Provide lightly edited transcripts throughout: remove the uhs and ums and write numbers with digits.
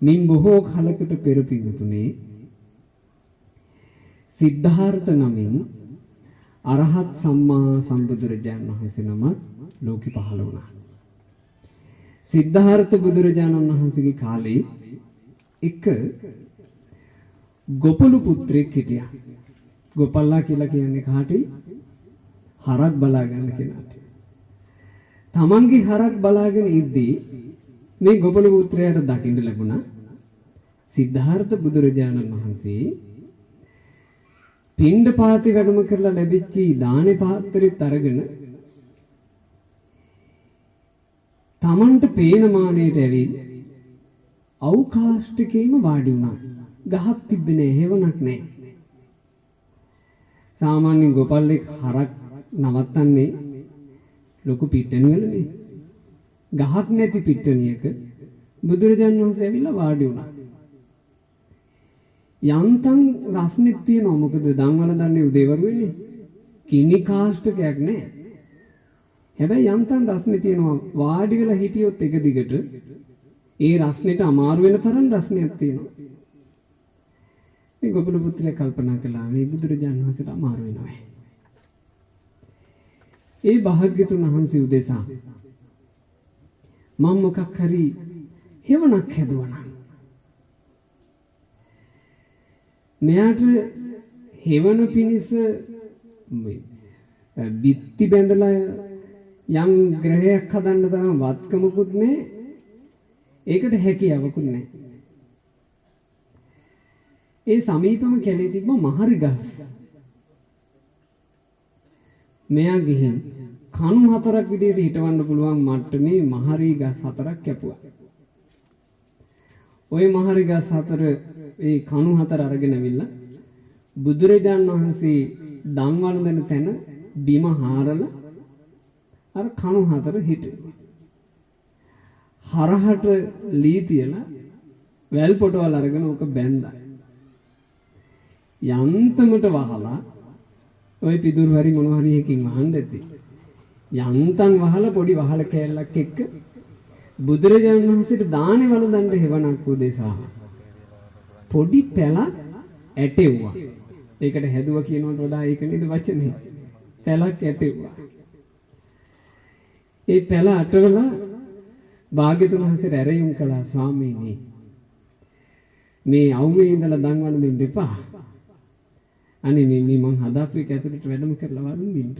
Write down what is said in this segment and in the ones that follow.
මින් බොහෝ කලකට පෙර පිඟුතුනේ සිද්ධාර්ථ නමින් අරහත් සම්මා සම්බුදුරජාණන් වහන්සේ නම ලෝකෙ පහළ වුණා. සිද්ධාර්ථ බුදුරජාණන් වහන්සේගේ කාලේ එක ගෝපලු පුත්‍රයෙක් හිටියා. ගෝපල්ලා කියලා කියන්නේ කාටි? හරක් බලා ගන්න කෙනාට. තමන්ගේ හරක් බලාගෙන ඉද්දී මේ ගෝපලු පුත්‍රයාට දකින්න ලැබුණා සිද්ධාර්ථ බුදුරජාණන් වහන්සේ පින්ඩ පාති වැඩම කරලා ලැබිච්ච දානේ පාත්‍රෙත් අරගෙන තමන්ට පේන මානෙට ඇවිත් අවකාශිකේම වාඩි වුණා. ගහක් තිබ්බේ නෑ, හේවණක් නෑ. සාමාන්‍ය ගෝපල්ලෙක් හරක් නවත්තන්නේ ලොකු පිට්ටනියලනේ. ගහක් නැති පිට්ටනියක බුදුරජාණන් වහන්සේ ඇවිල්ලා වාඩි වුණා. යන්තම් රස්නෙත් තියෙනවා. මොකද දන්වල දන්නේ උදේවරුවේනේ. කිනි කාෂ්ඨකයක් නෑ. හැබැයි යන්තම් රස්නේ තියෙනවා. වාඩි වෙලා හිටියොත් එක දිගට ඒ රස්නෙට අමාරු වෙන තරම් රස්නයක් තියෙනවා. මේ ගෝපල පුත්‍රයා කල්පනා කළා මේ බුදුරජාණන් වහන්සේට අමාරු වෙනවා. ඒ භාග්‍යතුන් වහන්සේ උදෙසා මම මොකක් හරි හේවණක් හැදුවා. මෙයාට හේවන පිණිස බිත්ති බැඳලා යම් ග්‍රහයක් හදන්න තරම් වත්කමකුත් නැහැ. ඒකට හැකියාවකුත් නැහැ. ඒ සමීපම කැලේ තිබ්බ මහරි ගස්. මෙයා ගිහින් කණු 4ක් විදියට හිටවන්න පුළුවන් මට්ටමේ මහරි ගස් 4ක් කැපුවා. ওই මහරි ගස් 4 ඒ කණු 4 අරගෙන ඇවිල්ලා බුදුරජාණන් වහන්සේ දන් වළඳන තැන බිම හාරලා අර කණු 4 හිටුවා. හරහට ලී තියලා වැල් පොටවල් අරගෙන ඕක බැන්දා. යන්තමට වහලා ওই පිදුරු හරි මොන හරි එකකින් වහන්න ඇති. යන්තම් වහලා පොඩි වහල කෑල්ලක් එක්ක බුදුරජාණන් වහන්සේට දානේ වළඳන්න හේවණක් උදෙසා පොඩි පැලක් ඇටෙව්වා. ඒකට හැදුවා කියනවට වඩා ඒක නේද වචනේ. පැලක් ඇටෙව්වා. ඒ පැල අටවලා භාග්‍යතුන් වහන්සේ ඇරයුම් කළා ස්වාමීනි මේ අවුවේ ඉඳලා දන් වළඳින්න එපා. අනේ මේ මං හදාපු එක ඇතුළට වැඩම කරලා වළඳින්න.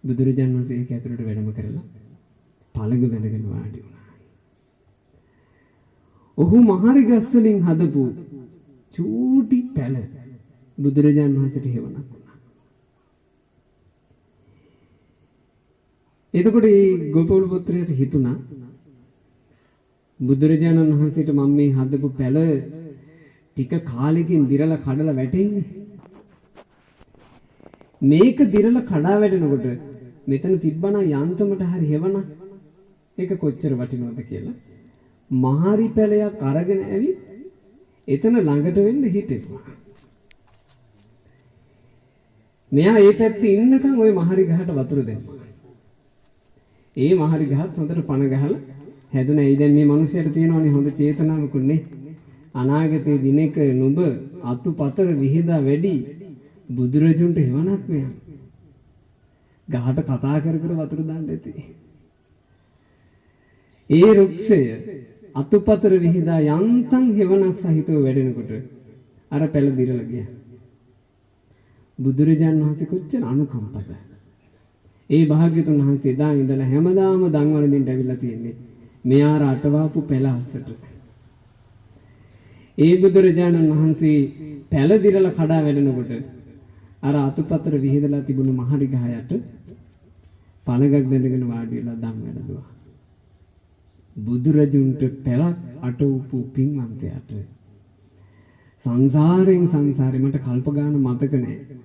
බුදුරජාණන් වහන්සේ ඒක ඇතුළට වැඩම කරලා පළඟ බැඳගෙන වාඩි වුණා. ඔහු මහරි ගස් වලින් හදපු චූටි පැල බුදුරජාණන් වහන්සේට හේවණක් වුණා. එතකොට මේ ගෝපවල පුත්‍රයාට හිතුණා බුදුරජාණන් වහන්සේට මම මේ හදපු පැල ටික කාලෙකින් දිරලා කඩලා වැටෙන්නේ. මේක දිරලා කඩා වැටෙනකොට මෙතන තිබ්බනම් යන්තමට හරි හේවණක්. ඒක කොච්චර වටිනවද කියලා මහරි පැලයක් අරගෙන ඇවිත් එතන ළඟට වෙන්න හිටෙපුවා. මෙයා ඒ පැත්තේ ඉන්නකම් ওই මහරි ගහට වතුර දැම්මා. ඒ මහරි ගහත් හොඳට පණ ගහලා හැදුනා. ඒ දැන් මේ මිනිහයාට තියෙනවනේ හොඳ චේතනාවකුත් නේ. අනාගතයේ දිනක නුඹ අතුපතර විහිදා වැඩි බුදුරජුන්ට හේවණක් මෙයා. ගහට කතා කර කර වතුර දාන්න ඇති. ඒ රුක්ෂය අතුපතර විහිදා යන්තම් හේවණක් සහිතව වැඩෙනකොට අර පැල දිරලා ගියා. බුදුරජාණන් වහන්සේ කොච්චර අනුකම්පද. ඒ භාග්‍යතුන් වහන්සේ දා ඉඳලා හැමදාම දන් වළඳින්න ඇවිල්ලා තියෙන්නේ මෙයාර අටවාපු පැල අස්සට. ඒ බුදුරජාණන් වහන්සේ පැල දිරලා කඩා වැටෙනකොට අර අතුපතර විහිදලා තිබුණු මහරි ගහ යට පණගක් බැඳගෙන වාඩි වෙලා දන් වැළඳුවා. බුදුරජුන්ට පැලක් අටවපු පින්වන්තයාට සංසාරේ මට කල්ප ගාන මතක නැහැ.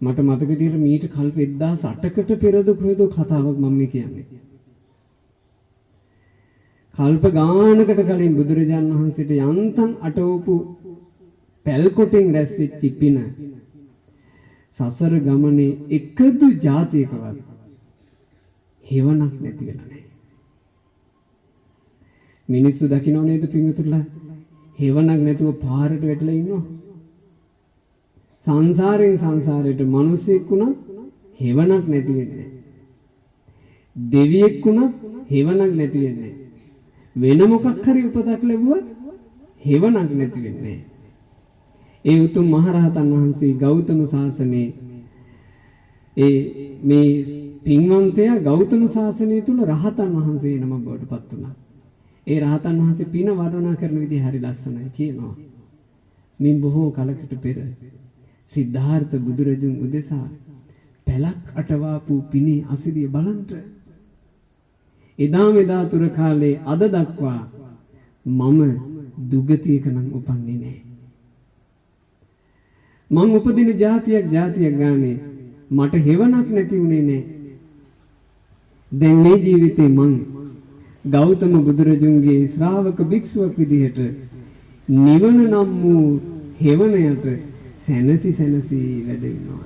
මට මතක විදිහට මීට කල්ප 1008කට පෙරද කොහෙද කතාවක් මම මේ කියන්නේ. කල්ප ගානකට කලින් බුදුරජාණන් වහන්සේට යන්තම් අටවපු පැල් කොටෙන් රැස් වෙච්ච පින සසර ගමනේ එකදු જાතියකවත් හේවණක් නැති වෙලා නැහැ. මිනිස්සු දකින්නව නේද පිංගුතුලා? හේවණක් නැතුව පාරට වැටලා ඉන්නවා. සංසාරයෙන් සංසාරයට මිනිස්සෙක් වුණත් හේවණක් නැති වෙන්නේ. දෙවියෙක් වුණත් හේවණක් නැති වෙන්නේ. වෙන මොකක් හරි උපතක් ලැබුවා හේවණක් නැති වෙන්නේ. ඒ උතුම් මහරහතන් වහන්සේ ගෞතම සාසනයේ මේ පින්වන්තයා ගෞතම සාසනය තුල රහතන් වහන්සේ නමක් බවට පත් වුණා. ඒ රහතන් වහන්සේ පින වර්ණනා කරන විදිහ හරි ලස්සනයි කියනවා. මින් බොහෝ කලකට පෙර සිද්ධාර්ථ බුදුරජුන් උදෙසා පැලක් අටවාපු පිනේ අසිරිය බලන්ට එදා මෙදා තුර කාලේ අද දක්වා මම දුගතියක නම් උපන්නේ නැහැ. මං උපදින જાතියක් ගානේ මට හේවණක් නැති උනේ නැහැ. දැන් මේ ජීවිතේ මං ගෞතම බුදුරජුන්ගේ ශ්‍රාවක භික්ෂුවක් විදිහට නිවන නම් වූ හේවණයට සැනසි වැඩ ඉන්නවා.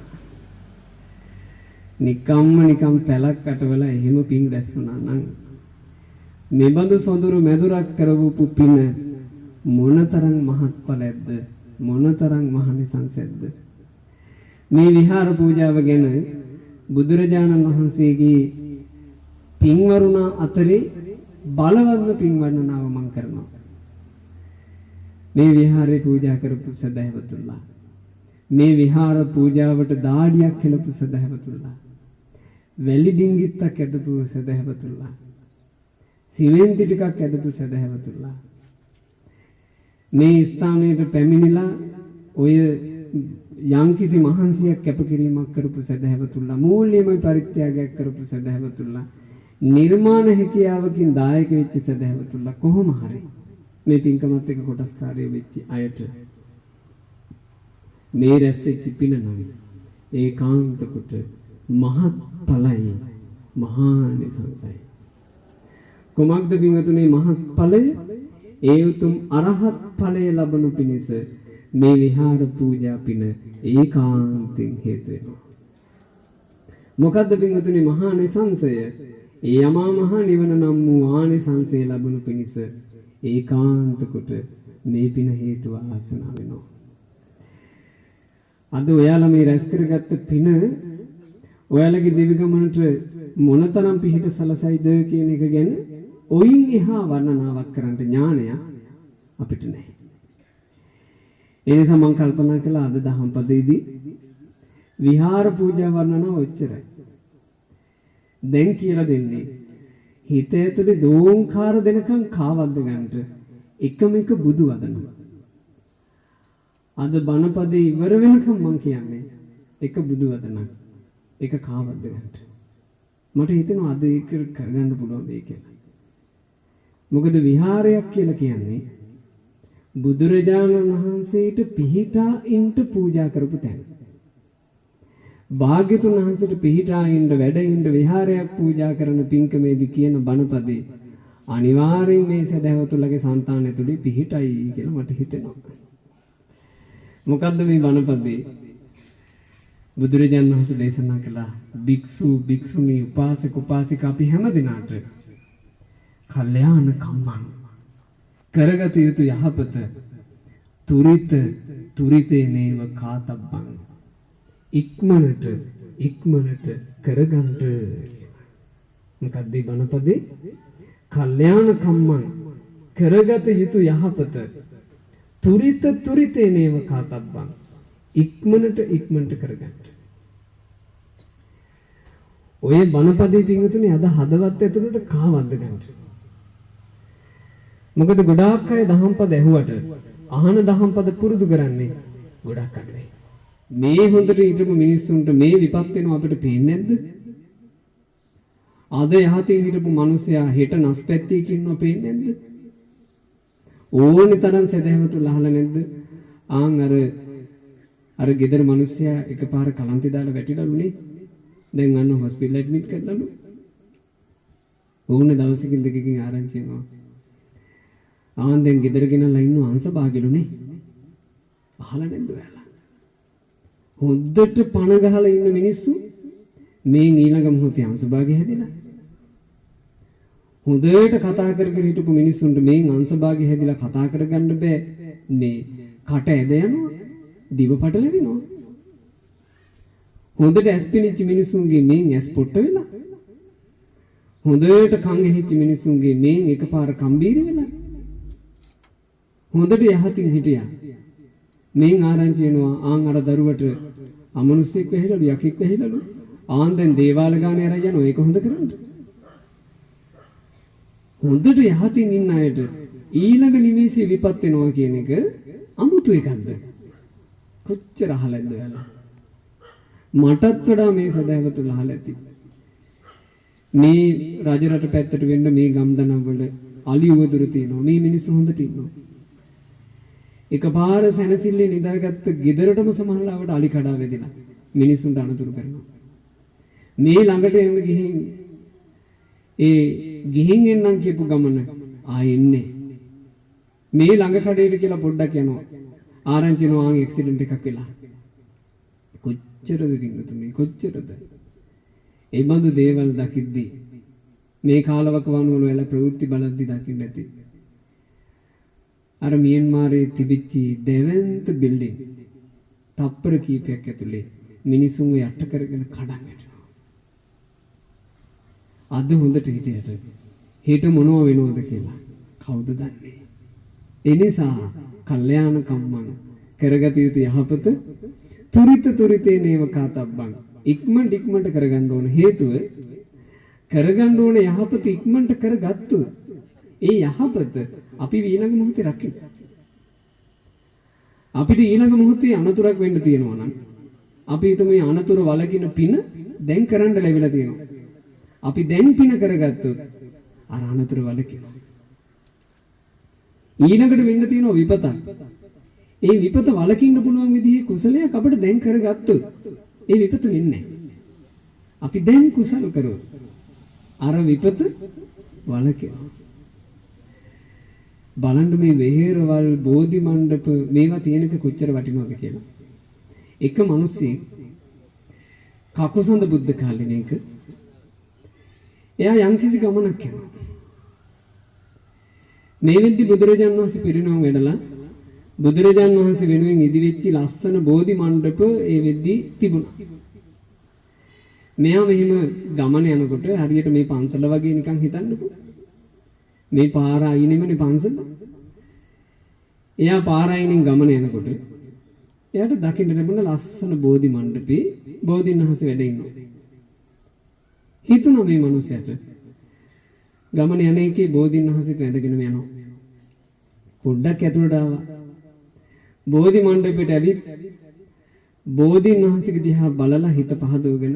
නිකම් පැලක් අටවලා එහෙම පිං රැස් වුණා නම් මෙබඳු සොඳුරු මැදුරක් කරවපු පින මොනතරම් මහත්ඵලයක්ද, මොනතරම් මහනිසංසයක්ද. මේ විහාර පූජාව ගැන බුදුරජාණන් වහන්සේගේ පින්වරුණා අතරේ බලවත්ම පින්වර්ණනාව මම කරනවා. මේ විහාරේ පූජා කරපු සදහැවතුල්ලා, මේ විහාර පූජාවට දාඩියක් හෙලපු සදහැවතුල්ලා, වැලි ඩිංගිත්තක් ඇදපු සදහැවතුල්ලා, සිමෙන්ති ටිකක් ඇදපු සදහැවතුල්ලා, මේ ස්ථානයට පැමිණිලා ඔය යම්කිසි මහන්සියක් කැපකිරීමක් කරපු සදහැවතුල්ලා, මූල්‍යමය පරිත්‍යාගයක් කරපු සදහැවතුල්ලා, නිර්මාණ හැකියාවකින් දායක වෙච්ච සදහැවතුල්ලා, කොහොම හරි මේ පින්කමත් එක්ක කොටස්කාරයෝ වෙච්ච අයට මේ රැස් වෙච්ච පින නම් ඒකාන්ත කොට මහත් ඵලයි, මහානිසංසයි. කුමක්ද පින්වතුනි මහත් ඵලය? ඒ උතුම් අරහත් ඵලය ලබනු පිණිස මේ විහාර පූජා පින ඒකාන්තයෙන් හේතු වෙනවා. මොකද්ද පින්වතුනි මහානිසංසය? ඒ යමා මහ නිවන නම් වූ ආනිසංසය ලබනු පිණිස ඒකාන්ත කොට මේ පින හේතු වාසනා වෙනවා. අද ඔයාලා මේ රැස් කරගත්ත පින ඔයාලගේ දිවි ගමනට මොනතරම් පිහිට සලසයිද කියන එක ගැන ඔයින් එහා වර්ණනාවක් කරන්න ඥානය අපිට නැහැ. ඒ නිසා මම කල්පනා කළා අද දහම් පදයේදී විහාර පූජා වර්ණනාව ඔච්චරයි. දැන් කියලා දෙන්නේ හිත ඇතුලේ දෝංකාර දෙනකන් කාවද්ද ගන්නට එකම එක බුදු වදනවා. අද බණපදේ ඉවර වෙනකම් මම කියන්නේ එක බුදු වදනක්, එක කාවද්ද ගන්නට. මට හිතෙනවා අද ඒක කරගන්න පුළුවන් වෙයි කියලා. මොකද විහාරයක් කියලා කියන්නේ බුදුරජාණන් වහන්සේට පිහිටා ඉන්න පූජා කරපු තැන. භාග්‍යතුන් වහන්සේට පිහිටා ඉන්න වැඩ ඉන්න විහාරයක් පූජා කරන පින්කමේදී කියන බණපදේ අනිවාර්යෙන් මේ සදහවතුලගේ సంతානය තුලින් පිහිටයි කියලා මට හිතෙනවා. මොකද්ද මේ බණපදේ? බුදුරජාණන් වහන්සේ දේශනා කළා භික්ෂු භික්ෂුණී උපාසක උපාසිකා අපි හැම දිනාට කල්යාණ කම්මං කරගත යුතු යහපත තුරිතේ නේව කාතබ්බං ඉක්මනට කරගන්නට. මොකක්ද මේ බණපදේ? කල්යාණ කම්මං කරගත යුතු යහපත තුරිතේ නේව කාතබ්බං ඉක්මනට කරගන්න. ඔය බණපදේ පින්වතුනි අද හදවත් ඇතුළට කාවද්ද ගන්න. මොකද ගොඩාක් අය දහම් පද ඇහුවට අහන දහම් පද පුරුදු කරන්නේ ගොඩක් අඩුයි. මේ හොඳට හිටපු මිනිස්සුන්ට මේ විපත් වෙනවා අපිට පේන්නේ නැද්ද? අද යහතින් හිටපු මිනිස්සයා හෙට නැස්පැත්තියක ඉන්නව පේන්නේ නැද්ද? ඕනේ තරම් සදහැවතුල් අහලා නැද්ද? ආන් අර ගෙදර මිනිස්සයා එකපාර කලන්තේ දාලා වැටිලාලුනේ. දැන් අන්න හොස්පිටල් ඇඩ්මිට් කරලාලු. ඕනේ දවසකින් දෙකකින් ආරංචි වෙනවා. ආන් දැන් ගෙදර ගෙනල්ලා ඉන්නව අංශභාගෙලුනේ. අහලා නැද්ද ඔයාලා? හොද්දට පණ ගහලා ඉන්න මිනිස්සු මේ ඊළඟ මොහොතේ අංශභාගය හැදෙලා. හොඳට කතා කර කර හිටපු මිනිස්සුන්ට මේ අංශභාගය හැදිලා කතා කරගන්න බෑ. මේ කට ඇද යනවා. දිව පටලෙනවා. හොඳට ඇස් පිනිච්ච මිනිස්සුන්ගේ මේ ඇස් පොට්ට වෙලා. හොඳට කන් ඇහිච්ච මිනිස්සුන්ගේ මේ එකපාර කම්බීර වෙලා. හොඳට යහතින් හිටියා. මේ ආරංචි වෙනවා ආන් අර දරුවට අමනුස්සෙක් වෙහෙලලු යකෙක් වෙහෙලලු. ආන් දැන් දේවාල ගානේ අරන් යනවා ඒක හොඳ කරන්න. හොඳට යහතින් ඉන්න අයට ඊළඟ නිමේෂේ විපත් වෙනවා කියන එක අමුතු එකක්ද? කොච්චර අහලද ඔයාලා? මටත් වඩා මේ සදහවතුන් අහලා ඇති. මේ රජරට පැත්තට වෙන්න මේ ගම්දනම් වල අලි උවදුරු තියෙනවා. මේ මිනිස්සු හොඳට ඉන්නවා. එකපාර සැනසille නිදාගත්ත ගෙදරටම සමහරවට අලි කඩා වැදිලා මිනිස්සුන්ට අනතුරු කරනවා. මේ ළඟට එන්න ගිහින් ඒ ගිහින් එන්නම් කියපු ගමන ආයෙන්නේ මේ ළඟ කඩේට කියලා පොඩ්ඩක් යනවා. ආරංචි වෙනවා ඇක්සිඩන්ට් එකක් වෙලා. කොච්චරද කිංගතුනේ කොච්චරද? ඒ බඳු දේවල් දකිද්දී මේ කාලවක වනුවල වල ප්‍රවෘත්ති බලද්දි දකින්න ඇති. අර මියන්මාරයේ තිබිච්ච දෙවන්ත බිල්ඩින් තප්පර කීපයක් ඇතුලේ මිනිසුන් යට කරගෙන කඩන් වැටෙනවා. අද හොඳට හිටියට හිත මොනව වෙනවද කියලා කවුද දන්නේ? ඒ නිසා කල්යාණ කම්මං කරගත යුතු යහපත තුරිතේ නේව කාතබ්බං ඉක්මනට කරගන්න ඕන හේතුව කරගන්න ඕන යහපත ඉක්මනට කරගත්තොත් ඒ යහපත අපි ඊළඟ මොහොතේ රකින්න. අපිට ඊළඟ මොහොතේ අනතුරක් වෙන්න තියෙනවා නම් අපි හිතමු මේ අනතුර වලකින පින දැන් කරන්න ලැබිලා තියෙනවා. අපි දැන් පින කරගත්තොත් අර අනතුර වලකිනවා. ඊළඟට වෙන්න තියෙන විපතක්. ඒ විපත වලකින්න පුළුවන් විදිහේ කුසලයක් අපිට දැන් කරගත්තොත් ඒ විපත වෙන්නේ නැහැ. අපි දැන් කුසල කරොත් අර විපත වලකිනවා. බලන්න මේ වෙහෙරවල් බෝධි මණ්ඩප මේවා තියෙනක කොච්චර වටිනවද කියලා. එක මිනිස්සෙක් කකුසඳ බුද්ධ කාලේනේක එයා යම්කිසි ගමනක් යනවා. මේ වෙද්දි බුදුරජාණන් වහන්සේ පිරිනවම් වෙනලා බුදුරජාණන් වහන්සේ වෙනුවෙන් ඉදිවෙච්ච ලස්සන බෝධි මණ්ඩප ඒ වෙද්දි තිබුණා. මෙයා මෙහිම ගමන යනකොට හරියට මේ පන්සල වගේ නිකන් හිතන්නකෝ. මේ පාර අයිනෙමනේ පන්සල. එයා පාර අයිනෙන් ගමන යනකොට එයාට දකින්න ලැබුණ ලස්සන බෝධි මණ්ඩපේ බෝධින් වහන්සේ වැඩ ඉන්නවා. හිතුණා මේ මිනිහයාට ගමන යන එකේ බෝධින් වහන්සේත් වැඳගෙන යනවා. පොඩ්ඩක් ඇතුළට ආවා. බෝධි මණ්ඩපෙට ඇවිත් බෝධින් වහන්සේගේ දිහා බලලා හිත පහදවගෙන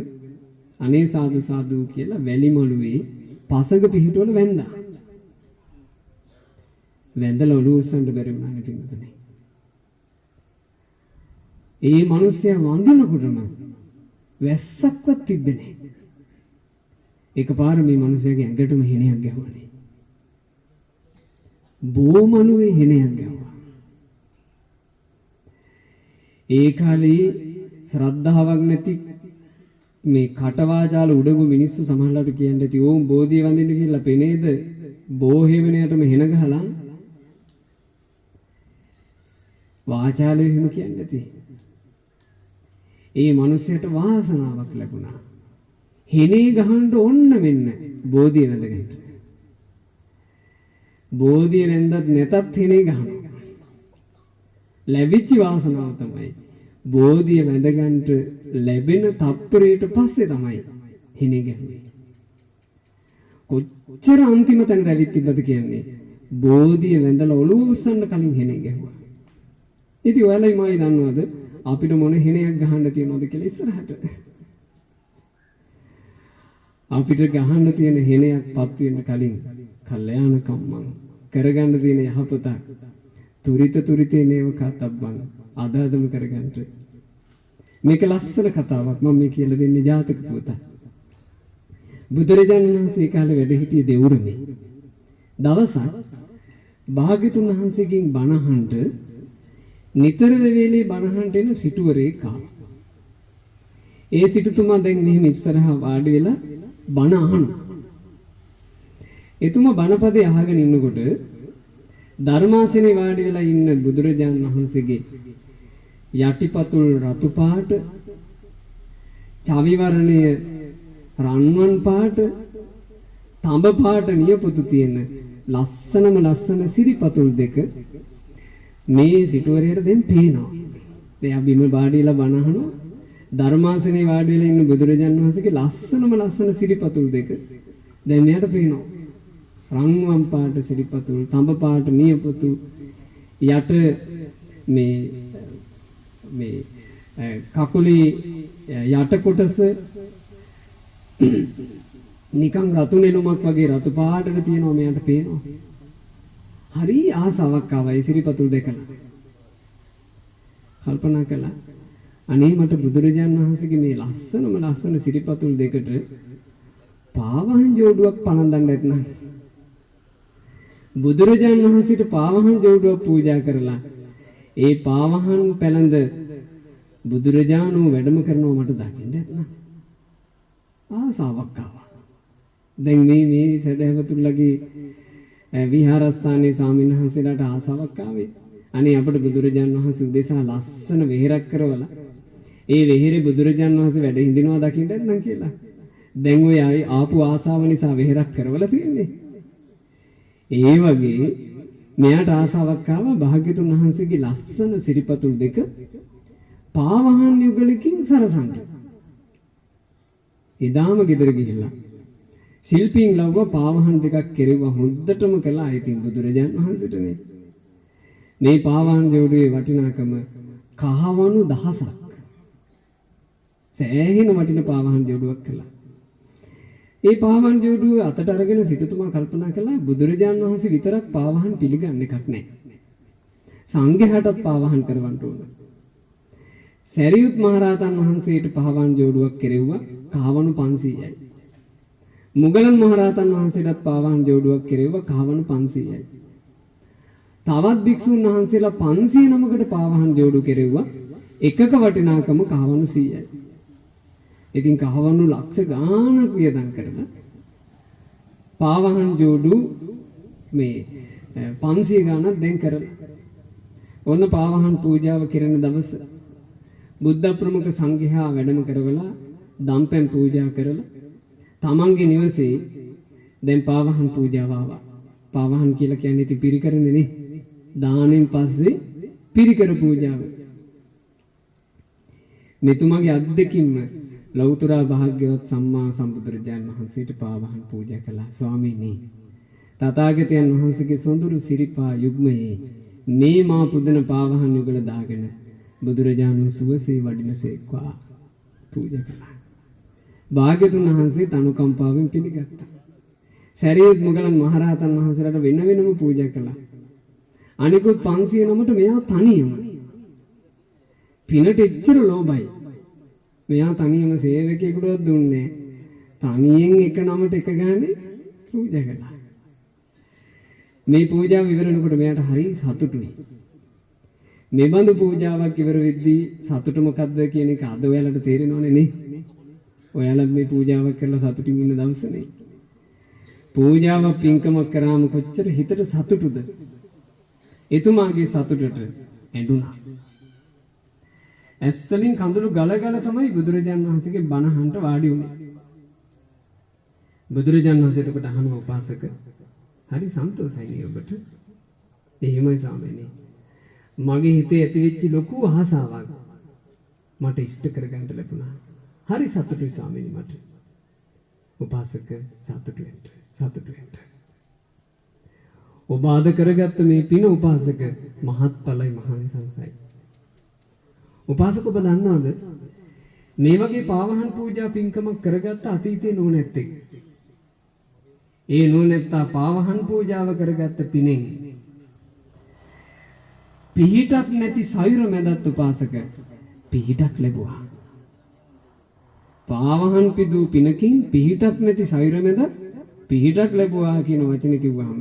අනේ සාදු සාදු කියලා වැලි මළුවේ පසඟ පිහිටවල වැඳා. වැඳලා ඔලුව උස්සන්න බැරි වුණා නේ පින්වතුනි. ඒ මිනිස්සයා වඳිනකොටම වැස්සක්වත් තිබ්බේ නැහැ. එකපාර මේ මිනිස්සයාගේ ඇඟටම හෙනයක් ගැහුවානේ. බෝමළුවේ හෙනයක් ගැහුවා. ඒ කාලේ ශ්‍රද්ධාවක් නැති මේ කටවාචාල උඩඟු මිනිස්සු සමහරවිට කියන්නේ ඇති ඕම් බෝධිය වඳින්න කියලා පෙනේද බෝහෙවණයටම හෙන ගහලා වාචාලෙ එහෙම කියන්නේ නැති. ඒ මිනිහයට වාසනාවක් ලැබුණා. හෙනේ ගහන්න ඕන්න මෙන්න බෝධිය වැඳගෙන. බෝධිය වැඳත් නැතත් හෙනේ ගහනවා. ලැබිච්ච වාසනාව තමයි බෝධිය වැඳගන්න ලැබෙන තප්පරයට පස්සේ තමයි හෙනේ ගැහුවේ. කොච්චර අන්තිම තැනට ඇවිත් තිබ්බද කියන්නේ බෝධිය වැඳලා ඔලුව උස්සන්න කලින් හෙනේ ගැහුවා. ඉතින් ඔයාලයි මායි දන්නවද අපිට මොන හෙනයක් ගහන්න තියෙනවද කියලා ඉස්සරහට? අපිට ගහන්න තියෙන හෙනයක් පත් වෙන්න කලින් කල්යාණ කම්මං කරගන්න තියෙන යහපත තුරිතේ නේව කතබ්බං අදාදම කරගන්න. මේක ලස්සන කතාවක් මම මේ කියලා දෙන්නේ ජාතක පුවත. බුදුරජාණන් වහන්සේ කාලේ වැඩ හිටියේ දෙවුරනේ. දවසක් භාග්‍යතුන් වහන්සේගෙන් බණ අහන්න නිතර වේලේ බණහන්ට එන සිටුවරයෙක් ආවා. ඒ සිටුතුමා දැන් මෙහෙම ඉස්සරහා වාඩි වෙලා බණ අහනවා. එතුමා බණපදේ අහගෙන ඉන්නකොට ධර්මාසනේ වාඩි වෙලා ඉන්න බුදුරජාණන් වහන්සේගේ යටිපතුල් රතු පාට, චවිවරණය රන්වන් පාට, තඹ පාට නියපොතු තියෙන ලස්සන සිරිපතුල් දෙක මේ සිටුවරයට දැන් පේනවා. එයා බිම වාඩිලා බණ අහනවා. ධර්මාසනේ වාඩි වෙලා ඉන්න බුදුරජාණන් වහන්සේගේ ලස්සන සිරිපතුල් දෙක දැන් මෙයාට පේනවා. රන්වන් පාට සිරිපතුල්, තඹ පාට නියපොතු, යට මේ කකුලේ යට කොටස නිකන් රතු නෙළුමක් වගේ රතු පාටට තියෙනවා. මෙයාට පේනවා. හරි ආසාවක් ආවයි සිරිපතුල් දෙකලා. කල්පනා කළා අනේ මට බුදුරජාණන් වහන්සේගේ මේ ලස්සන සිරිපතුල් දෙකට පාවහන් ජෝඩුවක් පනඳන්න නැත්නම් බුදුරජාණන් වහන්සේට පාවහන් ජෝඩුවක් පූජා කරලා ඒ පාවහන් පැලඳ බුදුරජාණන් වැඩම කරනවා මට දකින්න නැත්නම් ආසාවක් ආවා. දැන් මේ සදහවතුල්ලගේ විහාරස්ථානයේ ස්වාමීන් වහන්සේලාට ආසාවක් ආවේ. අනේ අපිට බුදුරජාණන් වහන්සේ උදෙසා ලස්සන වෙහෙරක් කරවලා ඒ වෙහෙරේ බුදුරජාණන් වහන්සේ වැඩ හිඳිනවා දකින්න නැත්නම් කියලා. දැන් ඔය ආපු ආසාව නිසා වෙහෙරක් කරවලා තියෙන්නේ. ඒ වගේ මෙයාට ආසාවක් ආවා භාග්‍යතුන් වහන්සේගේ ලස්සන සිරිපතුල් දෙක පාවහන් යුගලකින් සරසන්න. එදාම ගෙදර ගිහිල්ලා ශිල්පීන් ලව්ව පාවහන් දෙකක් කෙරෙව්වා. හොද්දටම කළා. ඉතින් බුදුරජාණන් වහන්සේටනේ මේ පාවහන් ජෝඩුවේ වටිනාකම කහවණු 1000ක්. සෑහෙන වටින පාවහන් ජෝඩුවක් කළා. ඒ පාවහන් ජෝඩුව අතට අරගෙන සිටුතුමා කල්පනා කළා බුදුරජාණන් වහන්සේ විතරක් පාවහන් පිළිගන්න එකක් නැහැ. සංඝයාටත් පාවහන් කරවන්න ඕන. සරියුත් මහරහතන් වහන්සේට පාවහන් ජෝඩුවක් කෙරෙව්වා කහවණු 500යි. මුගලන් මහරහතන් වහන්සේටත් පාවහන් ජෝඩුවක් කෙරෙව්වා කහවණු 500යි. තවත් භික්ෂුන් වහන්සේලා 509කට පාවහන් ජෝඩු කෙරෙව්වා එකක වටිනාකම කහවණු 100යි. ඉතින් කහවණු ලක්ෂ ගාණක් වියදම් කරලා පාවහන් ජෝඩු මේ 500 ගාණක් දැන් කරලා ඔන්න පාවහන් පූජාව කෙරෙන දවස බුද්ධ ප්‍රමුඛ සංඝයා වැඩම කරවලා දම්පැන් පූජා කරලා තමන්ගේ නිවසේ දැන් පාවහන් පූජාව ආවා. පාවහන් කියලා කියන්නේ ඉතින් පිරිකරනේ නේ. දානෙන් පස්සේ පිරිකර පූජාව. මෙතුමාගේ අද්දකින්ම ලෞතර භාග්‍යවත් සම්මා සම්බුදුරජාණන් වහන්සේට පාවහන් පූජා කළා. ස්වාමීනි තථාගතයන් වහන්සේගේ සොඳුරු සිරිපා යුග්මයේ මේ මා පුදන පාවහන් යුගල දාගෙන බුදුරජාණන් සුවසේ වඩිනසේක්වා පූජා කළා. භාග්‍යතුන් වහන්සේ තනුකම්පාවෙන් පිළිගත්තා. සරියුත් මුගලන් මහරහතන් වහන්සේලාට වෙනම පූජා කළා. අනිකුත් 509ට මෙයා තනියම පිනට එච්චර ලෝභයි. මෙයා තනියම සේවකයෙකුට දුන්නේ තනියෙන් එක නමට එක ගානේ පූජා කළා. මේ පූජාව ඉවරනකොට මෙයාට හරි සතුටුයි. මේ බඳු පූජාවක් ඉවර වෙද්දී සතුට මොකද්ද කියන එක අද ඔයාලට තේරෙනවනේ නේ. ඔයාලා මේ පූජාවක් කරලා සතුටින් ඉන්න දවසනේ. පූජාවක් පින්කමක් කරාම කොච්චර හිතට සතුටුද? එතුමාගේ සතුටට ඇඬුණා. ඇස්වලින් කඳුළු ගලගල තමයි බුදුරජාණන් වහන්සේගේ බණ අහන්න වාඩි වුණේ. බුදුරජාණන් වහන්සේ එතකොට අහන උපාසක හරි සන්තෝෂයි ඔබට. එහෙමයි ස්වාමීනි. මගේ හිතේ ඇතිවෙච්ච ලොකු ආසාවක් මට ඉෂ්ට කරගන්න ලැබුණා. හරි සතුටුයි ස්වාමීනි මට. උපාසක සතුටු වෙන්න. ඔබ ආද කරගත්ත මේ පින උපාසක මහත්ඵලයි මහානිසංසයි. උපාසක ඔබ දන්නවද මේ වගේ පාවහන් පූජා පින්කමක් කරගත්ත අතීතේ නෝනැත්තෙක්. ඒ නෝනැත්තා පාවහන් පූජාව කරගත්ත පිනෙන් පිහිටක් නැති සයුර මැදත් උපාසක පිහිටක් ලැබුවා. පාවහන් පිදූ පිනකින් පිහිටක් නැති සයුර මැද පිහිටක් ලැබුවා කියන වචනේ කිව්වහම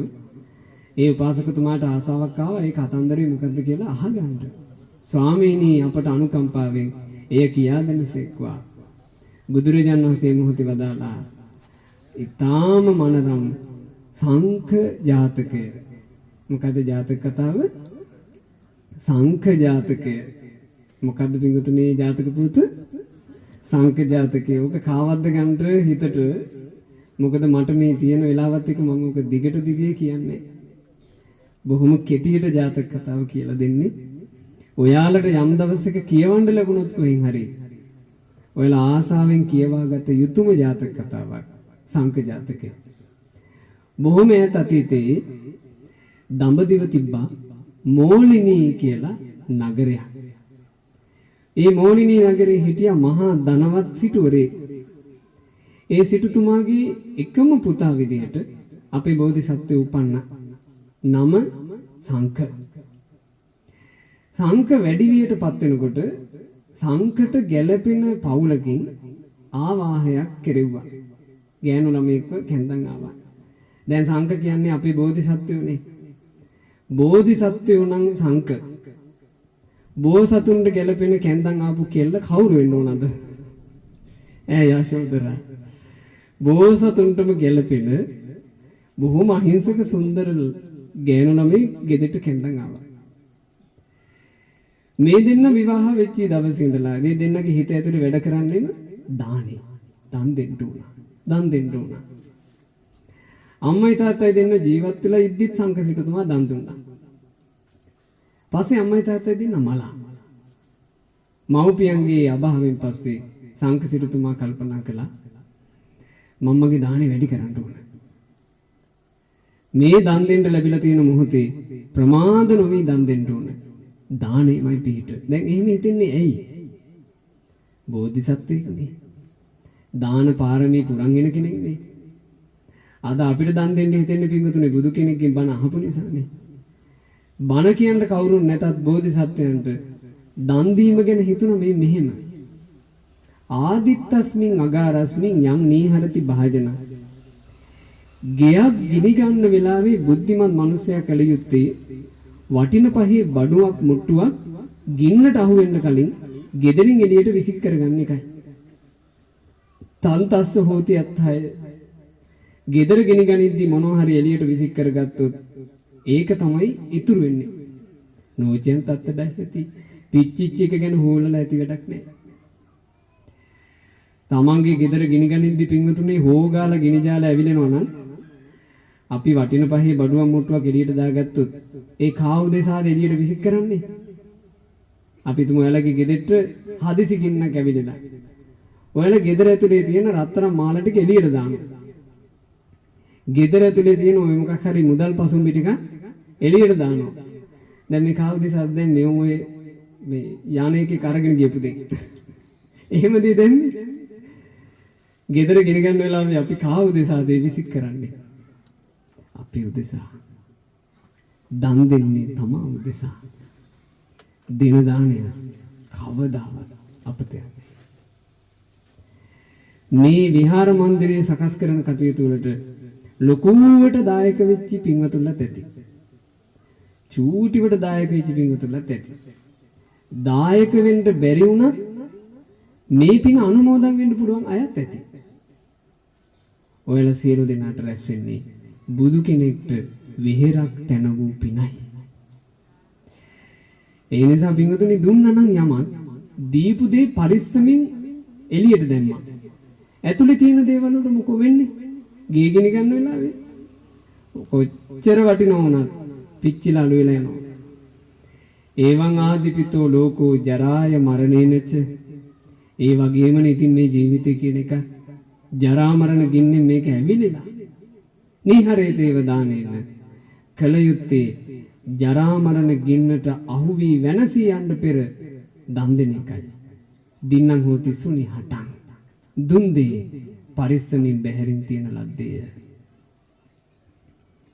ඒ උපාසකතුමාට ආසාවක් ආවා ඒ කතන්දරේ මොකද්ද කියලා අහගන්න. ස්වාමීනි අපට අනුකම්පාවෙන් එය කියා දෙනසේක්වා. බුදුරජාණන් වහන්සේ මොහොතේ වදාලා ඊ타ම මනරම් සංඛ ජාතකය. මොකද ජාතක කතාව? සංඛ ජාතකය. මොකද්ද පිටුතුනේ ජාතක පුත? සංඛ ජාතකය. ඔක කාවද්ද ගන්නට හිතට. මොකද මට මේ තියෙන වෙලාවත් එක මම ඔක දිගට දිගේ කියන්නේ. බොහොම කෙටියට ජාතක කතාව කියලා දෙන්නේ. ඔයාලට යම් දවසක කියවන්න ලැබුණොත් කොහෙන් හරි ඔයාලා ආසාවෙන් කියවාගත යුතුම ජාතක කතාවක් සංඛ ජාතකය. බොහොම ඈත අතීතයේ දඹදිව තිබ්බා මෝලිනී කියලා නගරයක්. ඒ මෝලිනී නගරේ හිටියා මහා ධනවත් සිටුවරේ. ඒ සිටුතුමාගේ එකම පුතා විදිහට අපේ බෝධිසත්වය උපන්න. නම සංඛ. සංඛ වැඩි වියටපත් වෙනකොට සංඛට ගැළපෙන පවුලකින් ආවාහයක් කෙරෙව්වා. ගෑනු ළමයෙක්ව කැඳන් ආවා. දැන් සංඛ කියන්නේ අපේ බෝධිසත්වයෝනේ. බෝධිසත්වයෝ නම් සංඛ. බෝසතුන්ට ගැළපෙන කැඳන් ආපු කෙල්ල කවුරු වෙන්න ඕනද? ඈ යශෝදරා. බෝසතුන්ටම ගැළපෙන බොහොම අහිංසක සුන්දර ගෑනු ළමයි ගෙදරට කැඳන් ආවා. මේ දෙන්න විවාහ වෙච්ච දවසේ ඉඳලා මේ දෙන්නගේ හිත ඇතුලේ වැඩ කරන්නේම දානේ. දන් දෙන්න උනා. දන් දෙන්න උනා. අම්මයි තාත්තයි දෙන්න ජීවත් වෙලා ඉද්දිත් සංඝ සිටුතුමා දන් දුන්නා. පස්සේ අම්මයි තාත්තයි දෙන්න මලා. මව්පියන්ගේ අභාවයෙන් පස්සේ සංඝ සිටුතුමා කල්පනා කළා මම්මගේ දානේ වැඩි කරන්න ඕන. මේ දන් දෙන්න ලැබිලා තියෙන මොහොතේ ප්‍රමාද නොවි දන් දෙන්න ඕන. දානෙමයි පිට. දැන් එහෙම හිතන්නේ ඇයි? බෝධිසත්වෙක්නේ. දාන පාරමී පුරන් වෙන කෙනෙක් නේ. අද අපිට දන් දෙන්න හිතෙන්නේ පිංගුතුනේ බුදු කෙනෙක්ගෙන් බණ අහපු නිසානේ. බණ කියන්න කවුරුන් නැතත් බෝධිසත්වයන්ට දන් දීම ගැන හිතුන මේ මෙහෙම. ආදිත්තස්මින් අගාරස්මින් යම් නීහරති භාජන. ගියක් ගිනි ගන්න වෙලාවේ බුද්ධිමත් මිනිසයා කළ යුත්තේ වටින පහේ බඩුවක් මුට්ටුවක් ගින්නට අහු වෙන්න කලින් ගෙදරින් එළියට විසික් කරගන්න එකයි. තන්තස්ස හෝති අත්හය. ගෙදර ගෙනි ගනිද්දි මොනවා හරි එළියට විසික් කරගත්තොත් ඒක තමයි ඉතුරු වෙන්නේ. නෝචෙන් තත්තඩ ඇති පිච්චිච්ච එක ගැන හොලලා ඇති වැඩක් නැහැ. තමන්ගේ ගෙදර ගිනි ගනිද්දි පින්වතුනේ හොගාලා ගිනි ජාලා ඇවිලෙනවා නම් අපි වටින පහේ බඩුවක් මුට්ටුවක් එළියට දාගත්තොත් ඒ කාව උදෙසාද එළියට විසික් කරන්නේ. අපි තුමු ඔයාලගේ ගෙදරට හදිසි ගින්නක් ඇවිදලා. ඔයාලා ගෙදර ඇතුලේ තියෙන රත්තරන් මාල ටික එළියට දානවා. ගෙදර ඇතුලේ තියෙන ඔය මොකක් හරි මුදල් පසුම්බි ටික එළියට දානවා. දැන් මේ කාව උදෙසාද දැන් මේ යානයේක කරගෙන ගියපු දෙයක්. එහෙමද දෙන්නේ? ගෙදර ගෙන ගන්න වෙලාවේ අපි කාව උදෙසාද විසික් කරන්නේ? අපි උදෙසා. දන් දෙන්නේ තමා උදෙසා. දින දාණය කවදාවත් අපත යන්නේ. මේ විහාර මන්දිරයේ සකස් කරන කටයුතු වලට ලොකුවට දායක වෙච්ච පින්වතුන්ලත් ඇති. චූටිවට දායක වෙච්ච පින්වතුන්ලත් ඇති. දායක වෙන්න බැරි වුණත් මේ පින අනුමෝදන් වෙන්න පුළුවන් අයත් ඇති. ඔයලා සියලු දෙනාට රැස් වෙන්නේ බුදු කෙනෙක්ට විහෙරක් තන වූ පිනයි. ඒ නිසා පින්වතුනි දුන්නා නම් යමක් දීපු දේ පරිස්සමින් එළියට දැම්මා. ඇතුලේ තියෙන දේවල් වලට මොකෝ වෙන්නේ? ගේ ගිනි ගන්න වෙලාවේ කොච්චර වටිනව වුණත් පිච්චිලා අළු වෙලා යනවා. ඒවං ආදිපිතෝ ලෝකෝ ජරාය මරණේනච. ඒ වගේමනේ ඉතින් මේ ජීවිතය කියන එක ජරා මරණ ගින්නේ මේක ඇවිලලා. නිහරේතේව දානේන කල යුත්තේ ජරා මරණ ගින්නට අහු වී වෙනසී යන්න පෙර දන් දෙන එකයි. දින්නම් හෝති සුනි හටන්. දුන් දේ පරිස්සමින් බැහැරින් තියෙන ලද්දේ.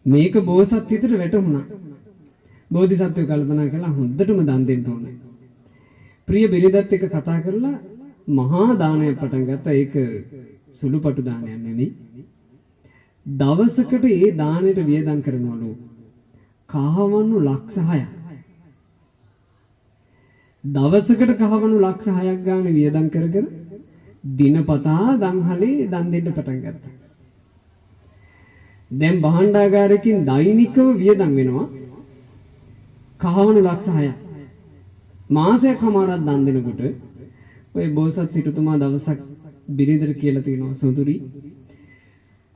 මේක බෝසත් හිතට වැටුණා. බෝධිසත්වෝ කල්පනා කළා හොඳටම දන් දෙන්න ඕනේ. ප්‍රිය බිරිඳත් එක්ක කතා කරලා මහා දානයක් පටන් ගත්තා. ඒක සුළුපටු දානයක් නෙමෙයි. දවසකට ඒ දාණයට වියදම් කරනවලු කහවණු ලක්ෂ 6ක්. දවසකට කහවණු ලක්ෂ 6ක් ගානේ වියදම් කර කර දිනපතා දන්හලේ දන් දෙන්න පටන් ගත්තා. දැන් භාණ්ඩාගාරයකින් දෛනිකව වියදම් වෙනවා කහවණු ලක්ෂ 6ක්. මාසයක් හමාරක් දන් දෙනකොට ඔය බෝසත් සිටුතුමා දවසක් බිරිඳට කියලා තියෙනවා සොඳුරි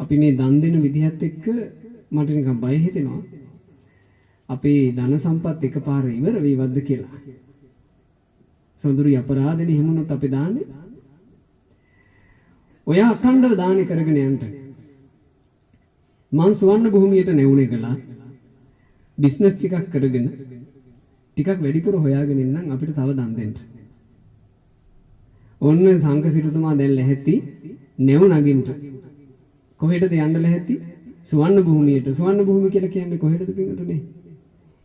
අපි මේ දන් දෙන විදිහත් එක්ක මට නිකන් බය හිතෙනවා. අපේ ධන සම්පත් එකපාර ඉවර වේවද්ද කියලා. සොඳුරි අපරාධනේ හැමොනොත් අපි දාන්නේ. ඔය අඛණ්ඩව දානේ කරගෙන යන්න. මං සුවර්ණ භූමියට නැවුනේ කළා. බිස්නස් ටිකක් කරගෙන ටිකක් වැඩිපුර හොයාගෙන ඉන්නම් අපිට තව දන් දෙන්න. ඔන්න සංඝ සිටුතුමා දැන් ලැහැත්ති නැවු නගින්න. කොහෙටද යන්න ලැහැත්ති? සුවර්ණ භූමියට. සුවර්ණ භූමිය කියලා කියන්නේ කොහෙටද පින්වතුනි?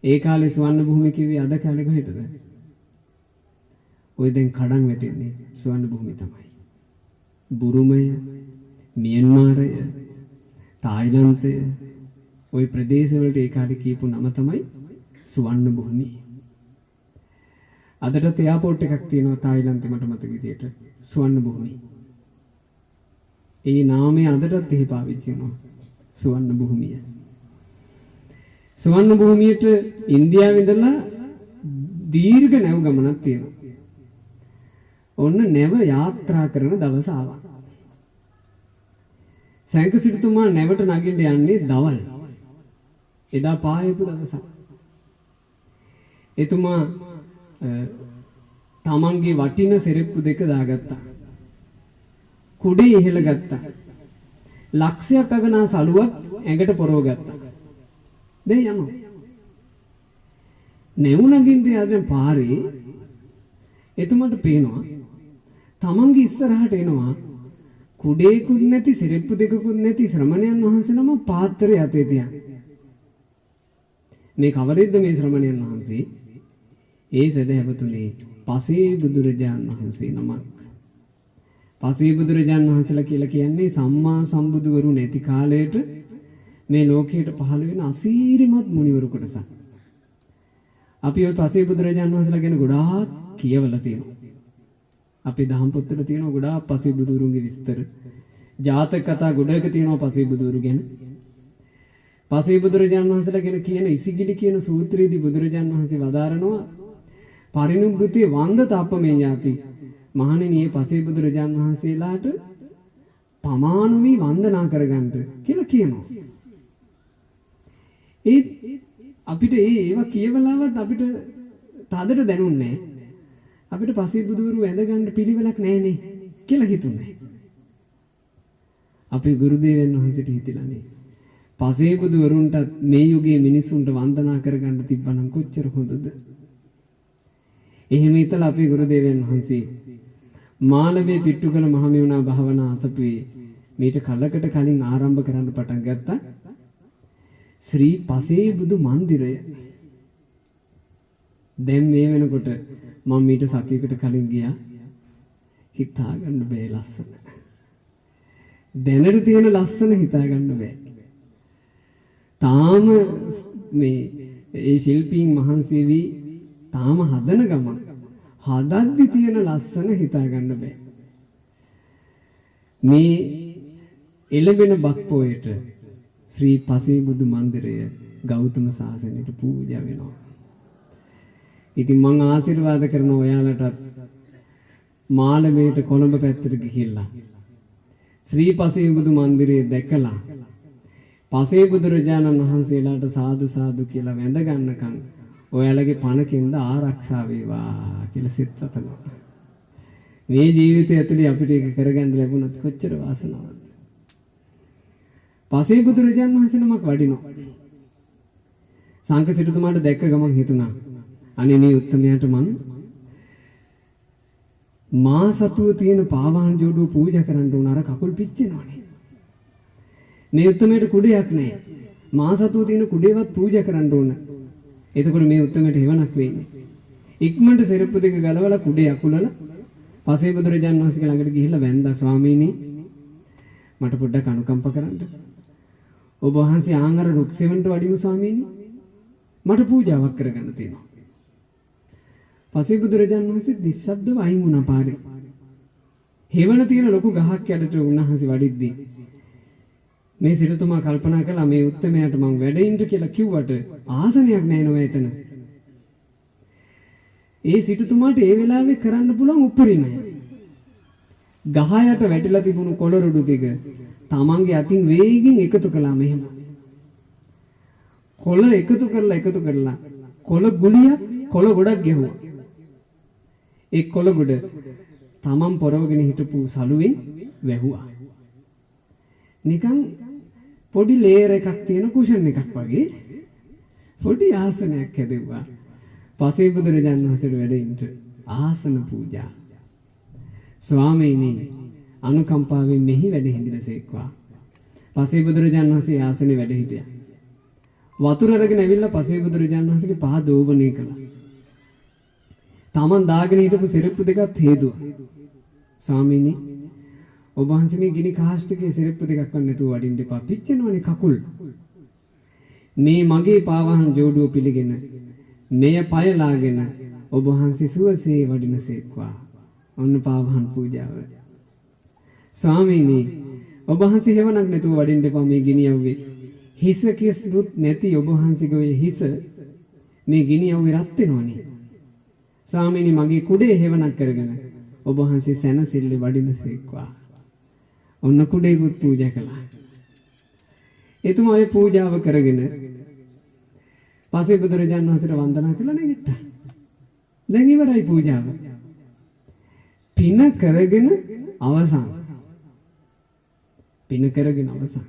ඒ කාලේ සුවර්ණ භූමිය කිව්වේ අද කාලේ කොහෙටද? ඔය දැන් කඩන් වැටෙන්නේ සුවර්ණ භූමිය තමයි. බුරුමය, මියන්මාරය, තායිලන්තය ওই ප්‍රදේශවලට ඒ කාලේ කියපු නම තමයි සුවර්ණ භූමිය. අදටත් එයාපෝට් එකක් තියෙනවා තායිලන්තේ මට මතක විදියට සුවර්ණ භූමිය. ඒ නාමය අදටත් එහි පාවිච්චි වෙනවා සුවර්ණ භූමිය. සුවර්ණ භූමියට ඉන්දියාවේ ඉඳලා දීර්ඝ නැව් ගමනක් තියෙනවා. ඔන්න නැව යාත්‍රා කරන දවස ආවා. සංඝ සිටුතුමා නැවට නගින්න යන්නේ දවල්. එදා පායපු දවසක්. එතුමා තමන්ගේ වටින සෙරෙප්පු දෙක දාගත්තා. කුඩේ ඉහළ ගත්තා. ලක්ෂයක් අගනා සලුවක් ඇඟට පොරව ගත්තා. දැන් යනවා. නෙවුණගින්ට යන පාරේ එතුමාට පේනවා තමන්ගේ ඉස්සරහට එනවා කුඩේකුත් නැති සෙරෙප්පු දෙකකුත් නැති ශ්‍රමණයන් වහන්සේ නම පාත්‍රය අතේ තියන්. මේ කවරෙද්ද මේ ශ්‍රමණයන් වහන්සේ? ඒ සදහැවතුනේ පසේ බුදුරජාණන් වහන්සේ නමක්. පසේ බුදුරජාණන් වහන්සේලා කියලා කියන්නේ සම්මා සම්බුදුවරු නැති කාලයට මේ ලෝකයට පහළ වෙන අසීරිමත් මුනිවරු කොටසක්. අපි ওই පසේ බුදුරජාණන් වහන්සේලා ගැන ගොඩාක් කියවලා තියෙනවා. අපේ දහම් පොත්වල තියෙනවා ගොඩාක් පසේ බුදුරුන්ගේ විස්තර. ජාතක කතා ගොඩක තියෙනවා පසේ බුදුරු ගැන. පසේ බුදුරජාණන් වහන්සේලා ගැන කියන ඉසිගිලි කියන සූත්‍රයේදී බුදුරජාණන් වහන්සේ වදාරනවා පරිනුබ්බුතේ වන්ද තප්පමේ ඥාති. මහණෙනි මේ පසේ බුදුරජාණන් වහන්සේලාට පමාණු වී වන්දනා කරගන්න කියලා කියනවා. ඒ අපිට ඒවා කියවලවත් අපිට තදට දැනුන්නේ අපිට පසේ බුදුරු වැඳ ගන්න පිළිවෙලක් නැහැනේ කියලා හිතුනේ. අපේ ගුරු දේවයන් වහන්සේට හිතිලානේ. පසේ බුදුවරුන්ට මේ යුගයේ මිනිසුන්ට වන්දනා කරගන්න තිබ්බනම් කොච්චර හොඳද? එහෙම හිතලා අපේ ගුරු දේවයන් වහන්සේ මාළවේ පිට්ටුකල මහමෙවුනා භාවනා අසපුවේ මේට කලකට කලින් ආරම්භ කරන්න පටන් ගත්තා ශ්‍රී පසේ බුදු මන්දිරය. දැන් මේ වෙනකොට මම මීට සතියකට කලින් ගියා. හිතා ගන්න බෑ ලස්සන. දැනට තියෙන ලස්සන හිතා ගන්න බෑ. තාම මේ ඒ ශිල්පීන් මහන්සි වී තාම හදන ගමන් හදද්දි තියෙන ලස්සන හිතා ගන්න බෑ. මේ එළඹෙන බක්පොයට ශ්‍රී පසේ බුදු මන්දිරය ගෞතම සාසනයට පූජා වෙනවා. ඉතින් මම ආශිර්වාද කරනවා ඔයාලටත් මාළමේට කොළඹ පැත්තට ගිහිල්ලා ශ්‍රී පසේ බුදු මන්දිරය දැකලා පසේ බුදුරජාණන් වහන්සේලාට සාදු සාදු කියලා වැඳ ගන්නකම් ඔයාලගේ පණකින්ද ආරක්ෂා වේවා කියලා සිත සතනවා. මේ ජීවිතය ඇතුලේ අපිට ඒක කරගන්න ලැබුණත් කොච්චර වාසනාවක්ද? පසේ බුදුරජාණන් වහන්සේ නමක් වඩිනවා. සංඝ සිටුතුමාට දැක්ක ගමන් හිතුණා අනේ මේ උත්තමයාට මං මා සතුව තියෙන පාවාන් ජෝඩුව පූජා කරන්න උන අර කකුල් පිච්චෙනවනේ. මේ උත්තමයාට කුඩයක් නැහැ. මා සතුව තියෙන කුඩේවත් පූජා කරන්න ඕන. එතකොට මේ උත්තමයට හේවණක් වෙන්නේ. ඉක්මනට සෙරප්පු දෙක ගලවලා කුඩේ අකුලලා පසේ බුදුරජාණන් වහන්සේ ළඟට ගිහිල්ලා වැඳා ස්වාමීනි මට පොඩ්ඩක් අනුකම්ප කරන්න. ඔබ වහන්සේ ආංගර රුක්සෙවන්ට වඩිමු ස්වාමීනි. මට පූජාවක් කරගන්න තියෙනවා. පසේ බුදුරජාණන් වහන්සේ නිශ්ශබ්දව අයින් වුණා පාරේ. හේවණ තියෙන ලොකු ගහක් යටට උන්වහන්සේ වඩිද්දී. පසේ බුදුරජාණන් වහන්සේ ළඟට ගිහිල්ලා වැඳා ස්වාමීනි මේ සිටුතුමා කල්පනා කළා මේ උත්තමයාට මං වැඩ ඉන්න කියලා කිව්වට ආසනයක් නැහැ නෝ එතන. ඒ සිටුතුමාට ඒ වෙලාවේ කරන්න පුළුවන් උපරිමය. ගහ යට වැටිලා තිබුණු කොළ රොඩු ටික තමන්ගේ අතින් වේගින් එකතු කළා මෙහෙම. කොළ එකතු කරලා කොළ ගුලියක් කොළ ගොඩක් ගැහුවා. ඒ කොළ ගොඩ තමන් පොරවගෙන හිටපු සලුවෙන් වැහුවා. නිකන් පොඩි ලේයර් එකක් තියෙන කුෂන් එකක් වගේ පොඩි ආසනයක් හැදුවා. පසේ බුදුරජාණන් වහන්සේට වැඩ ඉන්න ආසන පූජා. ස්වාමීනි අනුකම්පාවෙන් මෙහි වැඩ හිඳිනසේක්වා. පසේ බුදුරජාණන් වහන්සේ ආසනේ වැඩ හිටියා. වතුර අරගෙන ඇවිල්ලා පසේ බුදුරජාණන් වහන්සේගේ පහ දෝබණය කළා. තමන් දාගෙන හිටපු සිරප්පු දෙකත් හේදුවා. ස්වාමීනි ඔබ වහන්සේ ගිනි කාෂ්ඨකයේ සිරප්පු දෙකක් වන්න නැතුව වඩින්න එපා. පිච්චෙනවනේ කකුල්. මේ මගේ පාවහන් ජෝඩුව පිළිගෙන මෙය පයලාගෙන ඔබ වහන්සේ සුවසේ වඩිනසේක්වා. ඔන්න පාවහන් පූජාව. ස්වාමීනි ඔබ වහන්සේ හේවණක් නැතුව වඩින්න එපා මේ ගිනි යව්වේ. හිස කිස්රුත් නැති ඔබ වහන්සේගේ හිස මේ ගිනි යව්වේ රත් වෙනවනේ. ස්වාමීනි මගේ කුඩේ හේවණක් කරගෙන ඔබ වහන්සේ සැනසෙල්ලේ වඩිනසේක්වා. ඔන්න කුඩේකුත් පූජා කළා. එතුමා ඒ පූජාව කරගෙන පසේ බුදුරජාණන් වහන්සේට වන්දනා කළා නැගිට්ටා. දැන් ඉවරයි පූජාව. පින කරගෙන අවසන්. පින කරගෙන අවසන්.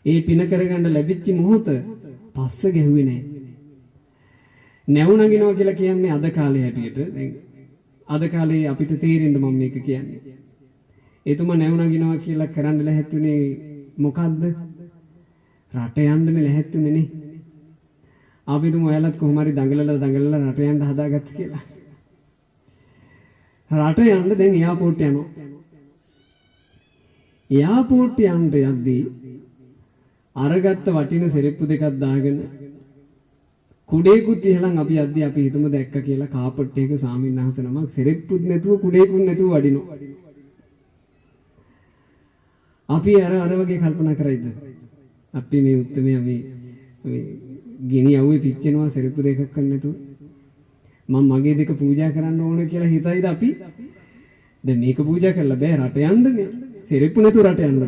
ඒ පින කරගන්න ලැබිච්ච මොහොත පස්ස ගැහුවේ නැහැ. නැවු නගිනවා කියලා කියන්නේ අද කාලේ හැටියට දැන් අද කාලේ අපිට තේරෙන්න මම මේක කියන්නේ. එතුමා නැවු නගිනවා කියලා කරන්න ලැහැත්තුනේ මොකද්ද? රට යන්නනේ ලැහැත්තුනේ නේ. අපි තුමු ඔයාලත් කොහොම හරි දඟලලා රට යන්න හදාගත්ත කියලා. රට යන්න දැන් එයාපෝට් යනවා. එයාපෝට් යන්න යද්දී අරගත්ත වටින සෙරෙප්පු දෙකක් දාගෙන කුඩේකුත් ඉහළන් අපි යද්දී අපි හිතමු දැක්ක කියලා කාපට් එක සාමින් අහස නමක් සෙරෙප්පුත් නැතුව කුඩේකුත් නැතුව වඩිනවා. අපි අර වගේ කල්පනා කරයිද? අපි මේ උත්තරමයා මේ ගිනි යවුවේ පිච්චෙනවා සෙරෙප්පු දෙකක් ගන්න නැතුව. මම මගේ දෙක පූජා කරන්න ඕන කියලා හිතයිද අපි? දැන් මේක පූජා කරලා බෑ රට යන්නනේ. සෙරෙප්පු නැතුව රට යන්නද?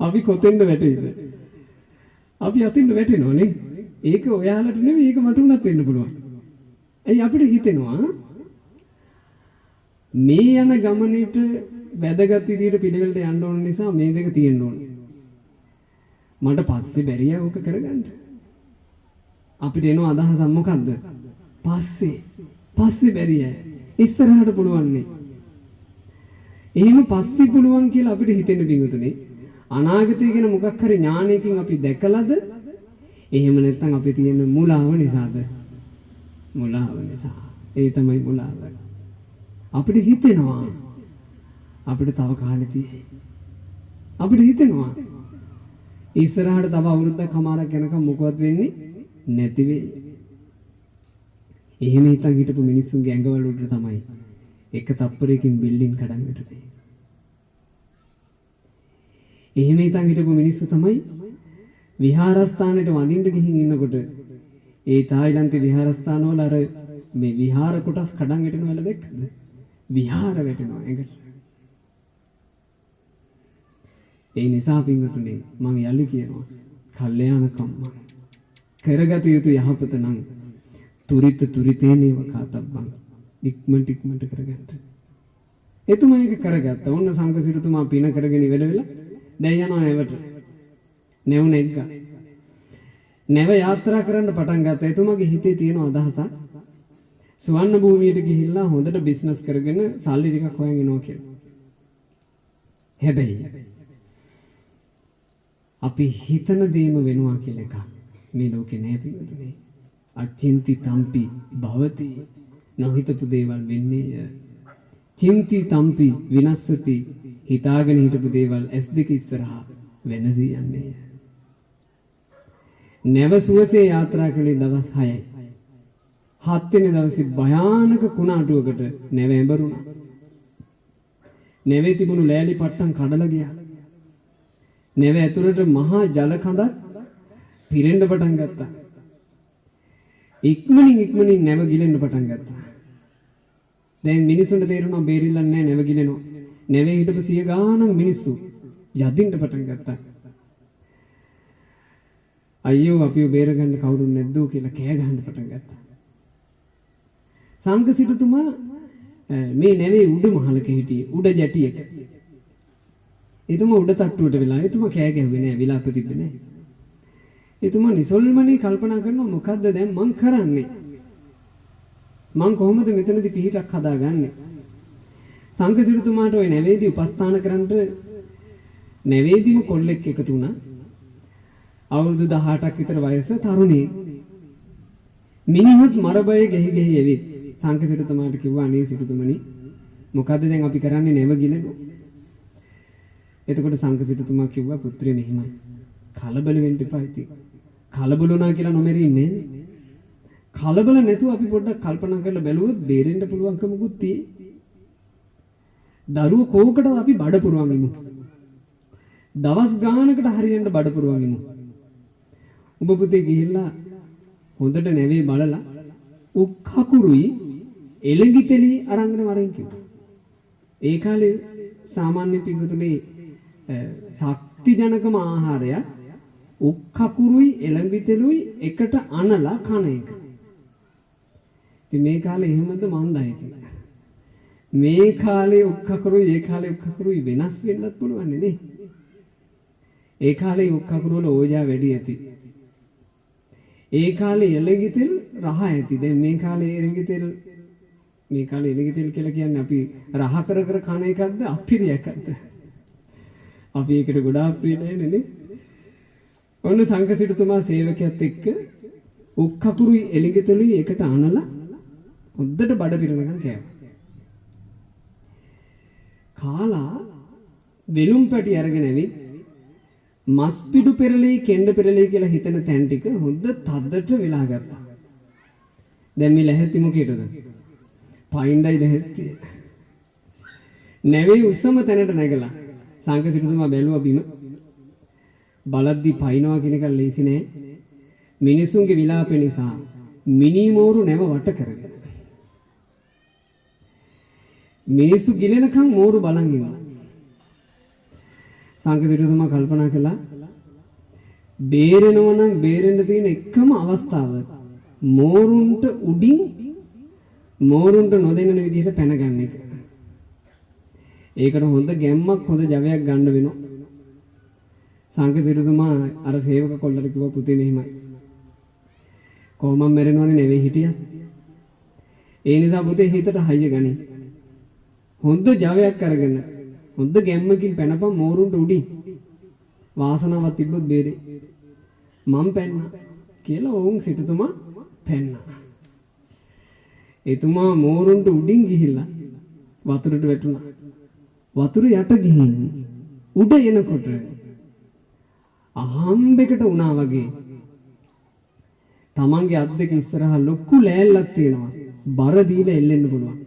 අපි කොතෙන්ද වැටෙයිද? අපි අතින්ද වැටෙනවනේ. ඒක ඔයාලට නෙමෙයි ඒක මට උනත් වෙන්න පුළුවන්. ඇයි අපිට හිතෙනවා මේ යන ගමනේට වැදගත් විදියට පිළිවෙලට යන්න ඕන නිසා මේ දෙක තියෙන්න ඕන. මට පස්සේ බැරිය ඕක කරගන්න. අපිට එන අදහස මොකද්ද? පස්සේ බැරිය. ඉස්සරහට පුළුවන් නේ. එහෙම පස්සේ පුළුවන් කියලා අපිට හිතෙන්න පිඟුතුනේ. අනාගතය ගැන මොකක් හරි ඥානයකින් අපි දැකලාද? එහෙම නැත්නම් අපි තියෙන මුලාව නිසාද? මුලාව නිසා. ඒ තමයි මුලාව. අපිට හිතෙනවා අපිට තව කාලෙ තියෙයි. අපිට හිතෙනවා ඉස්සරහට තව අවුරුද්දක් හමාරක් යනකම් මොකවත් වෙන්නේ නැති වෙයි. එහෙම හිතන් හිටපු මිනිස්සුන්ගේ ඇඟවල උඩ තමයි එක තප්පරයකින් බිල්ඩින් කඩන් වැටුනේ. එහෙම හිතන් හිටපු මිනිස්සු තමයි විහාරස්ථානෙට වඳින්න ගිහින් ඉන්නකොට ඒ තායිලන්තේ විහාරස්ථානවල අර මේ විහාර කොටස් කඩන් වැටෙනවල දැක්කද? විහාර වැටෙනවා ඒකට. ඒ නිසා පින්වතුනි මම යලි කියනවා කල්යාණ කම්ම කරගත යුතු යහපත නම් තුරිතේනේව කාතබ්බං ඉක්මනට කරගන්න. එතුමා ඒක කරගත්තා. ඔන්න සංඝසිරතුමා පින කරගෙන ඉවර වෙලා දැන් යනවා නැවට. නැවු නැග්ග. නැව යාත්‍රා කරන්න පටන් ගත්තා. එතුමාගේ හිතේ තියෙන අදහසක් සුවර්ණ භූමියට ගිහිල්ලා හොඳට බිස්නස් කරගෙන සල්ලි ටිකක් හොයන් එනවා කියලා. හැබැයි අපි හිතන දේම වෙනවා කියලා එකක් මේ ලෝකේ නැහැ පිටුනේ. අචින්ති තම්පි භවති නොහිතපු දේවල් වෙන්නේ. චින්ති තම්පි විනස්සති හිතාගෙන හිටපු දේවල් S2 ඉස්සරහා වෙනසී යන්නේ. නැව සුවසේ යාත්‍රා කළේ දවස් 6යි. 7 වෙනි දවසේ භයානක කුණාටුවකට නැව ඇඹරුණා. නැවේ තිබුණු ලෑලි පට්ටම් කඩලා ගියා. නැව ඇතුළට මහා ජල කඳක් පිරෙන්න පටන් ගත්තා. ඉක්මනින් නැව ගිලෙන්න පටන් ගත්තා. දැන් මිනිසුන්ට තේරුණා බේරිලා නැහැ නැව ගිලෙනවා. නැවේ හිටපු සිය ගාණක් මිනිස්සු යදින්න පටන් ගත්තා. අයියෝ අපිව බේරගන්න කවුරුන් නැද්ද කියලා කෑ ගහන්න පටන් ගත්තා. සංඝ සිටුතුමා මේ නැවේ උඩ මහලක හිටියේ උඩ ජැටියක. එතුමා උඩ තට්ටුවට වෙලා එතුමා කෑ ගැහුවේ නෑ විලාප තිබ්බේ නෑ. එතුමා නිසල්මනේ කල්පනා කරනවා මොකද්ද දැන් මං කරන්නේ? මං කොහොමද මෙතනදී පිහිටක් හදාගන්නේ? සංඝ සිටුතුමාට ওই නැවේදී උපස්ථාන කරන්නට නැවේදීම කොල්ලෙක් එකතු වුණා. අවුරුදු 18ක් විතර වයස තරුණියෙක්. මිනිහත් මරබය ගෙහි එවිත් සංඝ සිටුතුමාට කිව්වා අනේ සිටුතුමනි මොකද්ද දැන් අපි කරන්නේ නැව ගිලෙනවා. එතකොට සංඝ සිටුතුමා කිව්වා පුත්‍රය මෙහිමයි. කලබල වෙන්න එපා ඉතින්. කලබල වුණා කියලා නොමෙරි ඉන්නේ. කලබල නැතුව අපි පොඩ්ඩක් කල්පනා කරලා බැලුවොත් බේරෙන්න පුළුවන්කමකුත් තියෙයි. දරුවෝ කෝකටද අපි බඩ පුරවන් ඉමු. දවස් ගානකට හරියන්න බඩ පුරවන් ඉමු. ඔබ පුතේ ගිහිල්ලා හොඳට නැවේ බලලා උක් කකුරුයි එළඟිතෙලි අරගෙන වරෙන් කිව්වා. ඒ කාලේ සාමාන්‍ය පිඟුතුනේ ශක්ති ජනකම ආහාරය උක් කකුරුයි එළඟිතෙලුයි එකට අනලා කන එක. ඉතින් මේ කාලේ එහෙමද මන්දයි කියලා. මේ කාලේ උක් කකුරුයි ඒ කාලේ උක් කකුරුයි වෙනස් වෙන්නත් පුළුවන් නේ. ඒ කාලේ උක් කකුරු වල ඕජා වැඩි ඇති. ඒ කාලේ එළඟිතෙල් රහ ඇති. දැන් මේ කාලේ එළඟිතෙල් කියලා කියන්නේ අපි රහ කර කන එකක්ද අපිරියක්ද? අපි ඒකට ගොඩාක් ප්‍රිය නැහැ නේ. ඔන්න සංඝ සිටුතුමා සේවකයාත් එක්ක උක් කකුරුයි එළඟිතෙලුයි එකට අනලා හොද්දට බඩ පිරනකන් කෑවා. කාලා වෙලුම් පැටි අරගෙන ඇවිත් මස් පිඩු පෙරලී කෙන්ඩ පෙරලී කියලා හිතන තැන් ටික හොද්ද තද්දට වෙලා ගත්තා. දැන් මේ ලැහැත්ති මොකේද? පයින්ඩයි ලැහැත්ති. නැවේ උස්සම තැනට නැගලා සංඝ සිටුතුමා බැලුවා බිම. බලද්දි පයින්නවා කියන එක ලේසි නෑ. මිනිසුන්ගේ විලාප නිසා මිනිමෝරු නැව වට කරගෙන. මිනිස්සු ගිලෙනකන් මෝරු බලන් ඉන්නවා. සංඝ සිටුතුමා කල්පනා කළා බේරෙනවා නම් බේරෙන්න තියෙන එකම අවස්ථාව මෝරුන්ට උඩින් මෝරුන්ට නොදෙන්නන විදිහට පැන ගන්න එක. ඒකට හොඳ ගැම්මක් හොඳ ජවයක් ගන්න වෙනවා. සංඝ සිටුතුමා අර සේවක කොල්ලට කිව්වා පුතේ මෙහිමයි. කොහොමම මැරෙනවනේ නෙවෙයි හිටියා. ඒ නිසා පුතේ හිතට හයිය ගනි. හොඳ ජවයක් අරගෙන හොඳ ගැම්මකින් පැනපන් මෝරුන්ට උඩින්. වාසනාවක් තිබ්බොත් බේරේ. මම පැන්නා කියලා වුන් සිටුතුමා පැන්නා. එතුමා මෝරුන්ට උඩින් ගිහිල්ලා වතුරට වැටුණා. වතුර යට ගිහින් උඩ එනකොට අහම්බෙකට වුණා වගේ තමන්ගේ අත් දෙක ඉස්සරහා ලොකු ලෑල්ලක් තියෙනවා. බර දීලා එල්ලෙන්න පුළුවන්.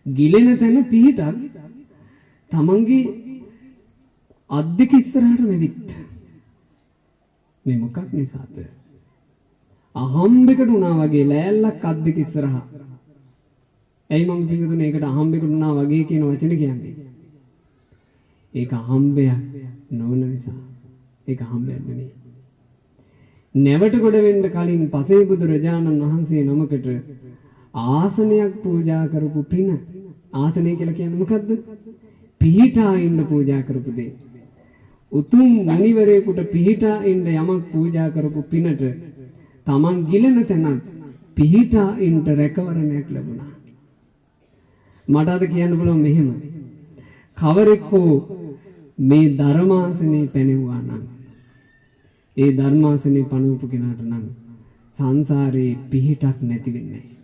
ගිලෙන තැන පිහිටක් තමන්ගේ අත් දෙක ඉස්සරහට මෙවිත්. මේ මොකක් නිසාද? අහම්බෙකට වුණා වගේ ලෑල්ලක් අත් දෙක ඉස්සරහා. ඇයි මම පිටුනේ ඒකට අහම්බෙකට වුණා වගේ කියන වචනේ කියන්නේ? ඒක අහම්බයක් නොවන නිසා. ඒක අහම්බයක් නෙමෙයි. නැවට කොට වෙන්න කලින් පසේ බුදු රජාණන් වහන්සේ නමකට ආසනයක් පූජා කරපු පින. ආසනය කියලා කියන්නේ මොකද්ද? පිහිටා ඉන්න පූජා කරපු දේ. උතුම් මුනිවරයෙකුට පිහිටා ඉන්න යමක් පූජා කරපු පිනට තමන් ගිලෙන තැනත් පිහිටා ඉන්න රැකවරණයක් ලැබුණා. මට අද කියන්න පුළුවන් මෙහෙම. කවරෙක්කෝ මේ ධර්මාසනේ පැනෙවුවා නම් ඒ ධර්මාසනේ පණවපු කෙනාට නම් සංසාරේ පිහිටක් නැති වෙන්නේ නැහැ.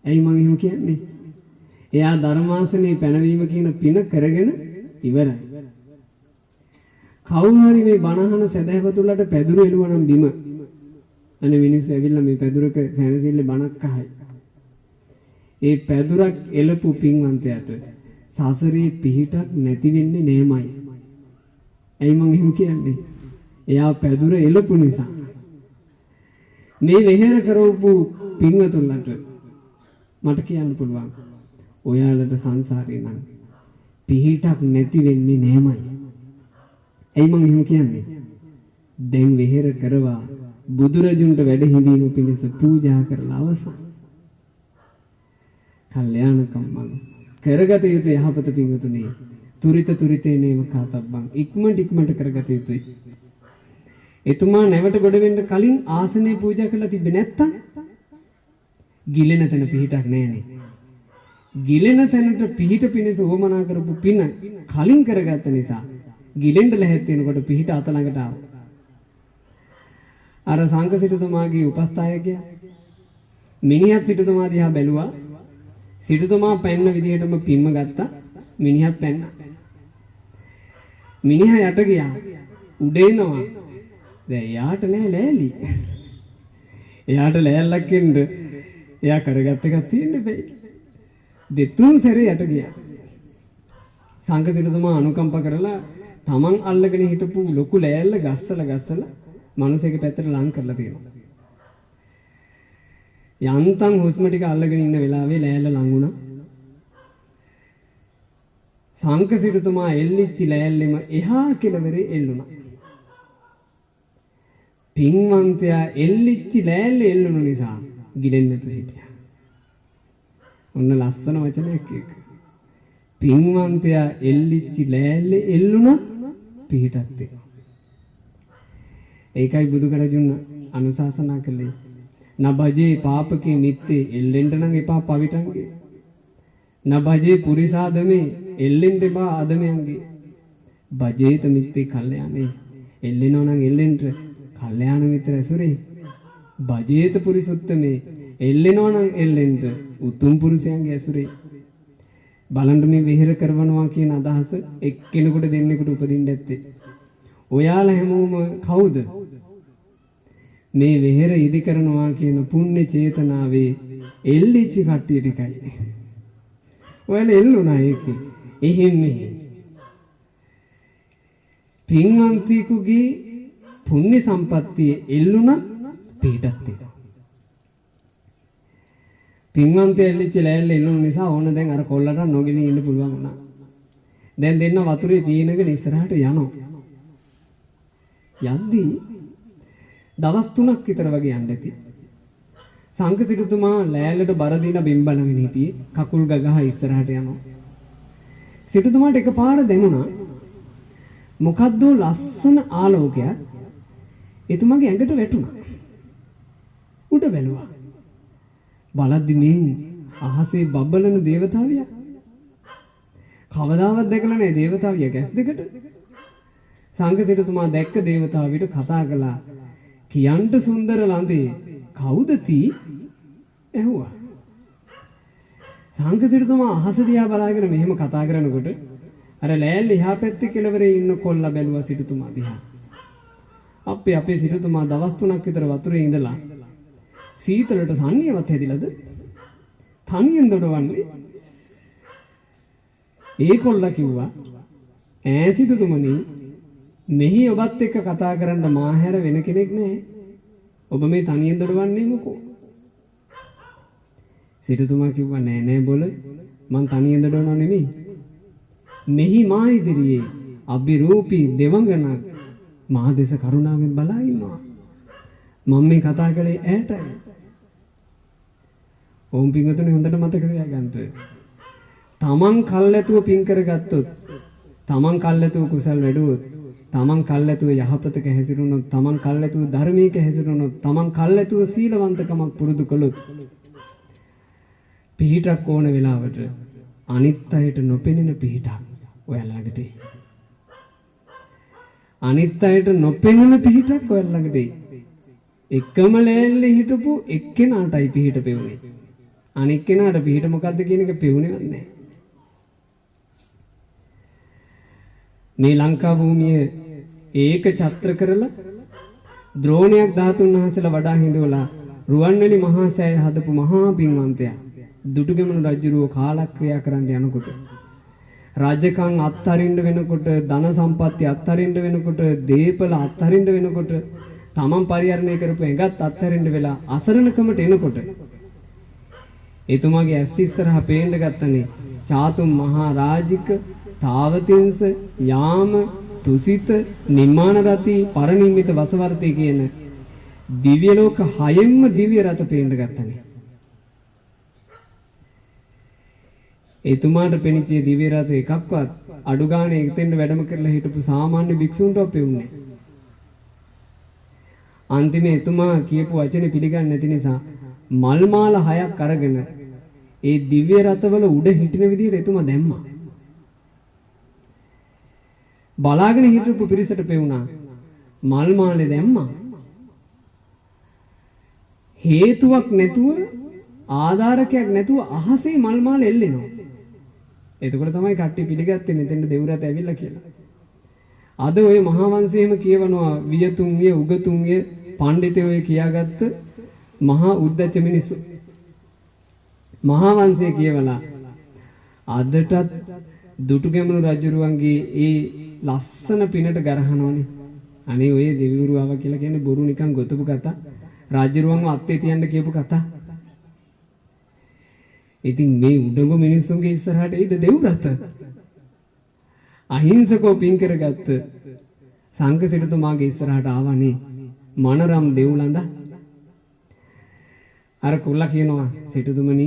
ඇයි මම එහෙම කියන්නේ? එයා ධර්මාසනේ පැනවීම කියන පින කරගෙන ඉවරයි. කවුරු හරි මේ බණහන සදහැවතුලට පැදුරු එළුවා නම් බිම අනේ මිනිස්සු ඇවිල්ලා මේ පැදුරක සැනසෙල්ලේ බණක් අහයි. ඒ පැදුරක් එළපු පින්වන්තයාට සසරේ පිහිටක් නැති වෙන්නේ නෑමයි. ඇයි මං එහෙම කියන්නේ? එයා පැදුර එළපු නිසා. මේ වෙහෙර කරවපු පින්වතුන්ලට මට කියන්න පුළුවන්. ඔයාලට සංසාරේ නම් පිහිටක් නැති වෙන්නේ නෑමයි. ඇයි මං එහෙම කියන්නේ? දැන් වෙහෙර කරවා බුදුරජුන්ට වැඩ හිඳීම පිණිස පූජා කරලා අවසන්. කල්යාණකම් මං කරගත යුතු යහපත පින්වතුනි තුරිතේ නේම කාතබ්බන් ඉක්මනට කරගත යුතුයි. එතුමා නැවට ගොඩ වෙන්න කලින් ආසනේ පූජා කරලා තිබ්බේ නැත්තම් ගිලෙන තැන පිහිටක් නැහනේ. ගිලෙන තැනට පිහිට පිණිස උවමනා කරපු පින කලින් කරගත්ත නිසා ගිලෙන්න ලැහැත් වෙනකොට පිහිට අත ළඟට ආවා. අර සංඝ සිටුතුමාගේ උපස්ථායකයා මිනිහත් සිටුතුමා දිහා බැලුවා. සිටුතුමා පැන්න විදිහටම පිම්ම ගත්තා. මිනිහත් පැන්නා. මිනිහා යට ගියා. උඩ එනවා. දැන් යාට නෑ ලෑලි. එයාට ලෑල්ලක් එන්න එයා කරගත්ත එකක් තියෙන්න බෑ. දෙතුන් සැරේ යට ගියා. සංඝ සිටුතුමා අනුකම්ප කරලා තමන් අල්ලගෙන හිටපු ලොකු ලෑල්ල ගස්සලා මනුස්සයෙක් පැත්තට ලං කරලා තියෙනවා. යන්තම් හුස්ම ටික අල්ලගෙන ඉන්න වෙලාවේ ලෑල්ල ලං වුණා. සංඝ සිටුතුමා එල්ලිච්ච ලෑල්ලෙම එහා කෙළවරේ එල්ලුණා. පින්වන්තයා එල්ලිච්ච ලෑල්ල එල්ලුණු නිසා ගිලෙන්නේ නැතුව හිටියා. ඔන්න ලස්සන වචනයක් ඒක. පින්වන්තයා එල්ලිච්ච ලෑල්ල එල්ලුණා පිහිටක් තියෙනවා. ඒකයි බුදුරජුන් අනුශාසනා කළේ. නබජේ පාපකේ මිත්තේ එල්ලෙන්න නම් එපා පවිටන්ගේ. නබජේ පුරිසාදමේ එල්ලෙන්න එපා ආදමයන්ගේ. බජේත මිත්තේ කල්යාණේ එල්ලෙනෝ නම් එල්ලෙන්න කල්යාණ මිත්‍ර ඇසුරේ. බජේත පුරිසුත්තමේ එල්ලෙනෝ නම් එල්ලෙන්න උතුම් පුරුෂයන්ගේ ඇසුරේ. බලන්න මේ විහෙර කරවනවා කියන අදහස එක්කෙනෙකුට දෙන්නෙකුට උපදින්න ඇත්තේ. ඔයාලා හැමෝම කවුද? මේ විහෙර ඉදි කරනවා කියන පුණ්‍ය චේතනාවේ එල්ලිච්ච කට්ටිය ටිකයි. ඔයාලා එල්ලුණා ඒකේ. එහෙම පින්වන්තිකුගේ පුණ්‍ය සම්පත්තිය එල්ලුණා පිටත් තියෙනවා. පින්වන්තය එල්ලිච්ච ලෑල්ල එල්ලුණු නිසා ඕන දැන් අර කොල්ලට නොගෙන ඉන්න පුළුවන් වුණා. දැන් දෙන්න වතුරේ පීනගෙන ඉස්සරහට යනවා. යද්දී දවස් 3ක් විතර වගේ යන්න ඇති. සංඝ සිටුතුමා ලෑල්ලට බර දීලා බිම් බලමින් හිටියේ. කකුල් ගගහ ඉස්සරහට යනවා. සිටුතුමාට එකපාර දැනුණා මොකද්ද ලස්සන ආලෝකයක් එතුමාගේ ඇඟට වැටුණා. උඩ බැලුවා. බලද්දි මේ අහසේ බබලන දේවතාවියා. කවදාවත් දැකලා නැහැ දේවතාවියා ගැස් දෙකට. සංඝ සිටුතුමා දැක්ක දේවතාවිට කතා කළා. කියන්ට සුන්දර ලඳේ කවුද තී? ඇහුවා. සංඝ සිටුතුමා අහස දිහා බලාගෙන මෙහෙම කතා කරනකොට අර ලෑල්ල එහා පැත්තේ කෙළවරේ ඉන්න කොල්ලා බැලුවා සිටුතුමා දිහා. අපේ සිටුතුමා දවස් 3ක් විතර වතුරේ ඉඳලා සීතලට සන්නියවත් හැදිලාද? තනියෙන් දොඩවන්නේ. ඒ කොල්ලා කිව්වා ඈ සිටුතුමනි මෙහි ඔබත් එක්ක කතා කරන්න මාහැර වෙන කෙනෙක් නැහැ. ඔබ මේ තනියෙන් දොඩවන්නේ මොකෝ? සිටුතුමා කිව්වා නෑ බොල මං තනියෙන් දොඩවනව නෙමෙයි. මෙහි මා ඉදිරියේ අභිරූපී දෙවඟන මා දෙස කරුණාවෙන් බලා ඉන්නවා. මම මේ කතා කළේ ඈටයි. ඕම් පිංගතුනේ හොඳට මතක තියාගන්න. තමන් කල්ැතුව පින් කරගත්තොත්, තමන් කල්ැතුව කුසල් වැඩුවොත්, තමන් කල්ැතුව යහපතක හැසිරුණොත්, තමන් කල්ැතුව ධර්මයක හැසිරුණොත්, තමන් කල්ැතුව සීලවන්තකමක් පුරුදු කළොත් පිහිටක් ඕන වෙලාවට අනිත් අයට නොපෙනෙන පිහිටක් ඔයාලකට එයි. අනිත් අයට නොපෙනෙන පිහිටක් ඔයාලකට එයි. එකම ලෑල්ලේ හිටපු එක්කෙනාටයි පිහිට පෙවුනේ. අනික් කෙනාට පිහිට මොකද්ද කියන එක පෙවුනේවත් නැහැ. මේ ලංකා භූමිය ඒක ඡත්‍ර කරලා ද්‍රෝණයක් ධාතුන් වහන්සේලා වඩා හිඳවලා රුවන්වැලි මහා සෑය හදපු මහා පින්වන්තයා දුටුගැමුණු රජුරෝ කාලක්‍රියා කරන්න යනකොට රාජකම් අත්හරින්න වෙනකොට, ධන සම්පත්තිය අත්හරින්න වෙනකොට, දීපල අත්හරින්න වෙනකොට, තමන් පරිහරණය කරපු එඟත් අත්හරින්න වෙලා අසරණකමට එනකොට එතුමාගේ ඇස් ඉස්සරහා පේන්න ගත්තනේ චාතුම් මහා රාජික, තාවතිංස, යාම, තුසිත, නිම්මාන රති, පරිනිම්මිත වසවර්ති කියන දිව්‍ය ලෝක 6ෙන්ම දිව්‍ය රත පේන්න ගත්තනේ. එතුමාට පෙනිච්ච දිව්‍ය රත එකක්වත් අඩු ගානේ එතෙන්ට වැඩම කරලා හිටපු සාමාන්‍ය භික්ෂුන්ටවත් පෙවුන්නේ. අන්තිමේ එතුමා කියපු වචනේ පිළිගන්නේ නැති නිසා මල් මාල 6ක් අරගෙන ඒ දිව්‍ය රතවල උඩ හිටින විදිහට එතුමා දැම්මා. බලාගෙන හිටපු පිරිසට පෙවුනා මල් මාලේ දැම්මා. හේතුවක් නැතුව, ආධාරකයක් නැතුව අහසේ මල් මාල එල්ලෙනවා. එතකොට තමයි කට්ටිය පිළිගත්තේ මෙතෙන්ට දෙව්රත ඇවිල්ලා කියලා. අද ওই මහා වංශයේම කියවනවා වියතුන්ගේ, උගතුන්ගේ, පඬිතුයෝ කියාගත්ත මහා උද්දච්ච මිනිස්සු. මහා වංශය කියවලා අදටත් දුටුගැමුණු රජුරුවන්ගේ ඒ ලස්සන පිනට ගරහනවනේ. අනේ ඔය දෙවිවරු ආවා කියලා කියන්නේ බොරු නිකන් ගොතපු කතා. රජුරුවන්ව අත්තේ තියන්න කියපු කතා. ඉතින් මේ උඩඟු මිනිස්සුන්ගේ ඉස්සරහට එයිද දෙව්රත? අහිංසකව පින් කරගත්ත සංඝ සිටුතුමාගේ ඉස්සරහට ආවනේ මනරම් දෙව්ලඳ. අර කුල්ලා කියනවා සිටුතුමනි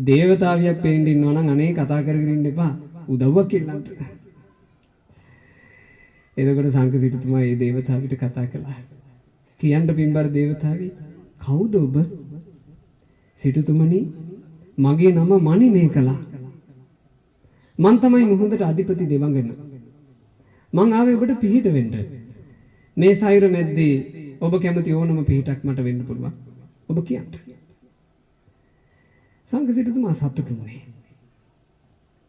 දේවතාවියක් පේන්න ඉන්නවා නම් අනේ කතා කරගෙන ඉන්න එපා උදව්වක් කියන්නට. එතකොට සංඝ සිටුතුමා මේ දේවතාවිට කතා කළා. කියන්න පින්බර දේවතාවි කවුද ඔබ? සිටුතුමනි මගේ නම මණිමේකලා. මං තමයි මුහුදට අධිපති දෙවඟන. මං ආවේ ඔබට පිහිට වෙන්න. මේ සයුර මැද්දේ ඔබ කැමති ඕනම පිහිටක් මට වෙන්න පුළුවන්. ඔබ කියන්න. සංඝ සිටුතුමා සතුටු වුණේ.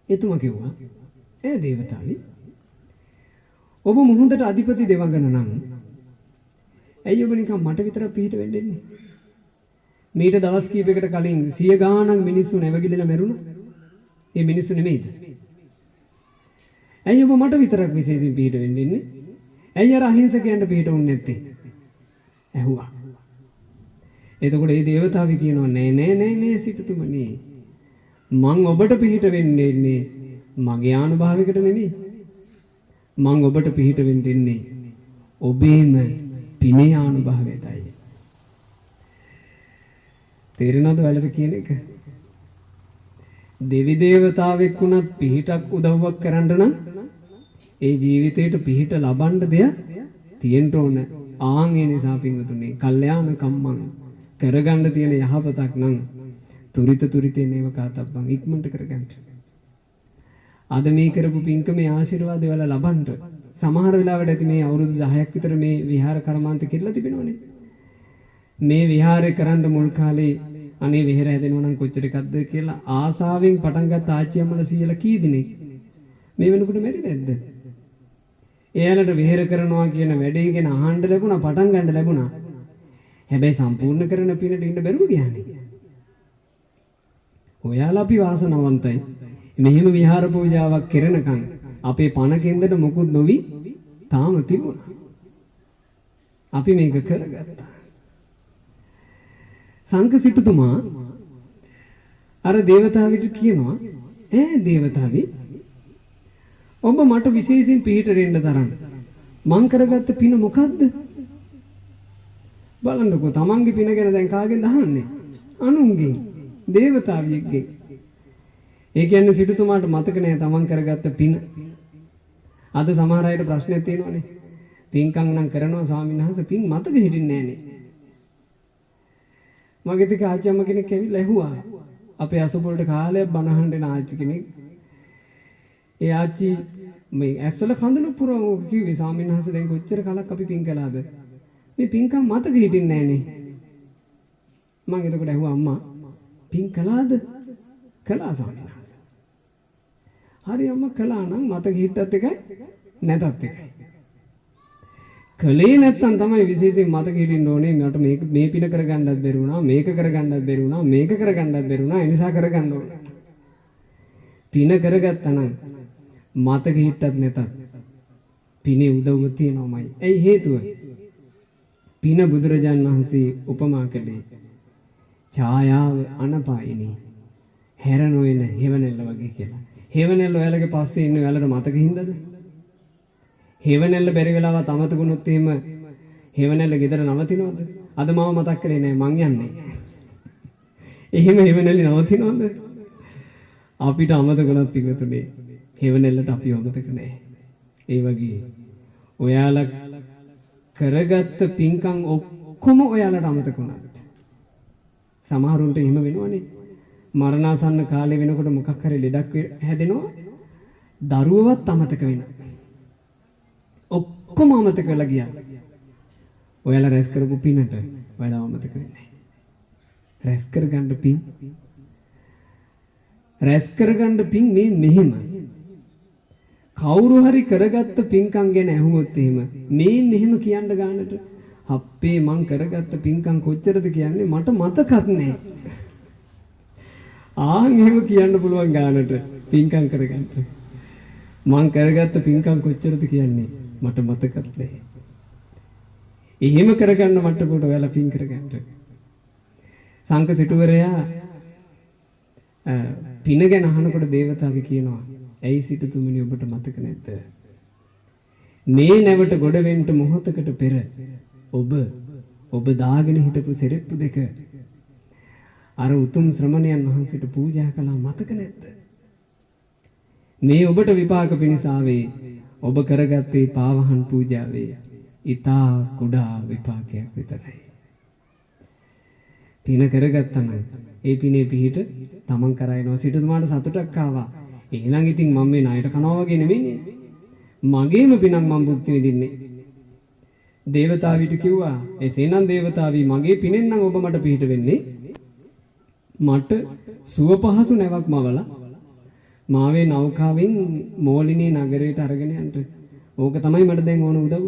එතුමා කිව්වා "ඒ දේවතාවි ඔබ මුහුදට අධිපති දෙවඟන නම් ඇයි ඔබ නිකන් මට විතර පිහිට වෙන්න ඉන්නේ? මීට දවස් කීපයකට කලින් 100 ගාණක් මිනිස්සු නැවගිලිලා මැරුණා. ඒ මිනිස්සු නෙමෙයිද? ඇයි ඔබ මට විතරක් විශේෂයෙන් පිහිට වෙන්න ඉන්නේ? ඇයි අර අහිංසකයන්ට පිහිට වුනේ නැත්තේ?" ඇහුවා. එතකොට මේ දේවතාවි කියනවා නෑ සිටුතුමනි මං ඔබට පිහිට වෙන්නේ ඉන්නේ මගේ ආනුභාවයකට නෙමෙයි. මං ඔබට පිහිට වෙන්න ඉන්නේ ඔබේම පිනේ ආනුභාවයටයි. තේරෙනවද ඔයාලට කියන එක? දෙවි දේවතාවෙක් වුණත් පිහිටක් උදව්වක් කරන්න නම් ඒ ජීවිතේට පිහිට ලබන්න දෙයක් තියෙන්න ඕන. ආන් ඒ නිසා පින්වතුනි කල්යාණ කම්මං කරගන්න තියෙන යහපතක් නම් තුරිතේ නේව කාතබ්බන් ඉක්මනට කරගන්න. අද මේ කරපු පින්කමේ ආශිර්වාද වල ලබන්න සමහර වෙලාවට ඇති මේ අවුරුදු 10ක් විතර මේ විහාර කර්මාන්ත කෙරලා තිබෙනවනේ. මේ විහාරේ කරන්න මුල් කාලේ අනේ විහෙර හැදෙනවා නම් කොච්චර එකක්ද කියලා ආසාවෙන් පටන් ගත්ත ආච්චි අම්මලා සීයලා කී දිනේ මේ වෙනකොට මැරි නැද්ද? එයාලට විහෙර කරනවා කියන වැඩේ ගැන අහන්න ලැබුණා, පටන් ගන්න ලැබුණා. හැබැයි සම්පූර්ණ කරන පිනට ඉන්න බැරුව ගියානේ. ඔයාලා අපි වාසනාවන්තයි. මෙහෙම විහාර පූජාවක් කරනකම් අපේ පණ කෙන්දට මොකුත් නොවි තාම තිබුණා. අපි මේක කරගත්තා. සංඝ සිටුතුමා අර දේවතාවිට කියනවා දේවතාවි ඔබ මට විශේෂයෙන් පිහිට දෙන්න තරම් මං කරගත්ත පින මොකද්ද? බලන්නකෝ තමන්ගේ පින ගැන දැන් කාගෙන්ද අහන්නේ? අනුන්ගෙන්, දේවතාවියෙක්ගෙන්. ඒ කියන්නේ සිටුතුමාට මතක නෑ තමන් කරගත්ත පින. අද සමහර අයට ප්‍රශ්නයක් තියෙනවානේ. පින්කම් නම් කරනවා ස්වාමීන් වහන්සේ පින් මතක හිටින්නේ නෑනේ. මගේ තික ආච්චි අම්ම කෙනෙක් ඇවිල්ලා ඇහුවා. අපේ අසපොලට කාලයක් බණ අහන්න එන ආච්චි කෙනෙක්. ඒ ආච්චි මේ ඇස්වල කඳුළු පුරවමු කිව්වේ ස්වාමීන් වහන්සේ දැන් කොච්චර කලක් අපි පින් කළාද? මේ පින්කම් මතක හිටින්නේ නෑනේ. මම එතකොට ඇහුවා අම්මා පින් කළාද? කළා ස්වාමීන් වහන්සේ. හරි අම්මා කළා නම් මතක හිටත් එකයි නැතත් එකයි. කලේ නැත්තම් තමයි විශේෂයෙන් මතක හිටින්න ඕනේ. මට මේ පින කරගන්නත් බැරි වුණා, මේක කරගන්නත් බැරි වුණා, මේක කරගන්නත් බැරි වුණා. ඒ නිසා කරගන්න ඕනේ. පින කරගත්තා නම් මතක හිටත් නැතත් පිනේ උදව්ව තියෙනවමයි. ඇයි හේතුව? පින බුදුරජාණන් වහන්සේ උපමා කළේ ඡායාව අනපායිනී හැර නොයන හේවණැල්ල වගේ කියලා. හේවණැල්ල ඔයාලගේ පස්සේ ඉන්න ඔයාලට මතක හින්දාද? හේවණැල්ල බැරි වෙලාවත් අමතකුනොත් එහෙම හේවණැල්ල ගෙදර නවතිනවද? අද මාව මතක් කරේ නෑ මං යන්නේ. එහෙම හේවණැල්ල නවතිනවද? අපිට අමතකුනොත් පිටුනේ හේවණැල්ලට අපි අමතක නෑ. ඒ වගේ ඔයාලා කරගත්ත පින්කම් ඔක්කොම ඔයාලට අමතක වුණා. සමහරුන්ට එහෙම වෙනවනේ. මරණාසන්න කාලේ වෙනකොට මොකක් හරි ලෙඩක් හැදෙනවා. දරුවවත් අමතක වෙනවා. ඔක්කොම අමතක වෙලා ගියා. ඔයාලා රැස් කරපු පිනට ඔයාලා අමතක වෙන්නේ නැහැ. රැස් කරගන්න පින් රැස් කරගන්න පින් මේ මෙහෙම. කවුරු හරි කරගත්ත පින්කම් ගැන ඇහුවොත් එහෙම මේ මෙහෙම කියන්න ගන්නට අපේ මං කරගත්ත පින්කම් කොච්චරද කියන්නේ මට මතකත් නැහැ. එහෙම කියන්න පුළුවන් ගන්නට පින්කම් කරගන්න. මං කරගත්ත පින්කම් කොච්චරද කියන්නේ මට මතකත් නැහැ. එහෙම කරගන්න මට්ටමකට ඔයාලා පින් කරගන්න. සංඝ සිටුවරයා පින ගැන අහනකොට දේවතාවි කියනවා ඇයි සිටුතුමනි ඔබට මතක නැද්ද? මේ නැවට ගොඩ වෙන්න මොහොතකට පෙර ඔබ දාගෙන හිටපු සෙරෙප්පු දෙක අර උතුම් ශ්‍රමණයන් වහන්සේට පූජා කළා මතක නැද්ද? මේ ඔබට විපාක පිණිස ආවේ ඔබ කරගත්තේ පාවහන් පූජාවේ ඊතා කුඩා විපාකයක් විතරයි. පින කරගත්තා නම් ඒ පිනේ පිහිට තමන් කරයිනවා. සිටුතුමාට සතුටක් ආවා. එහෙනම් ඉතින් මම මේ ණයට කනවා වගේ නෙමෙයිනේ. මගේම පිනක් මම භුක්ති විඳින්නේ. දේවතාවිට කිව්වා එසේනම් දේවතාවි මගේ පිනෙන් නම් ඔබ මට පිහිට වෙන්නේ. මට සුව පහසු නැවක් මවලා මාවේ නෞකාවෙන් මෝලිනී නගරයට අරගෙන යන්න. ඕක තමයි මට දැන් ඕන උදව්ව.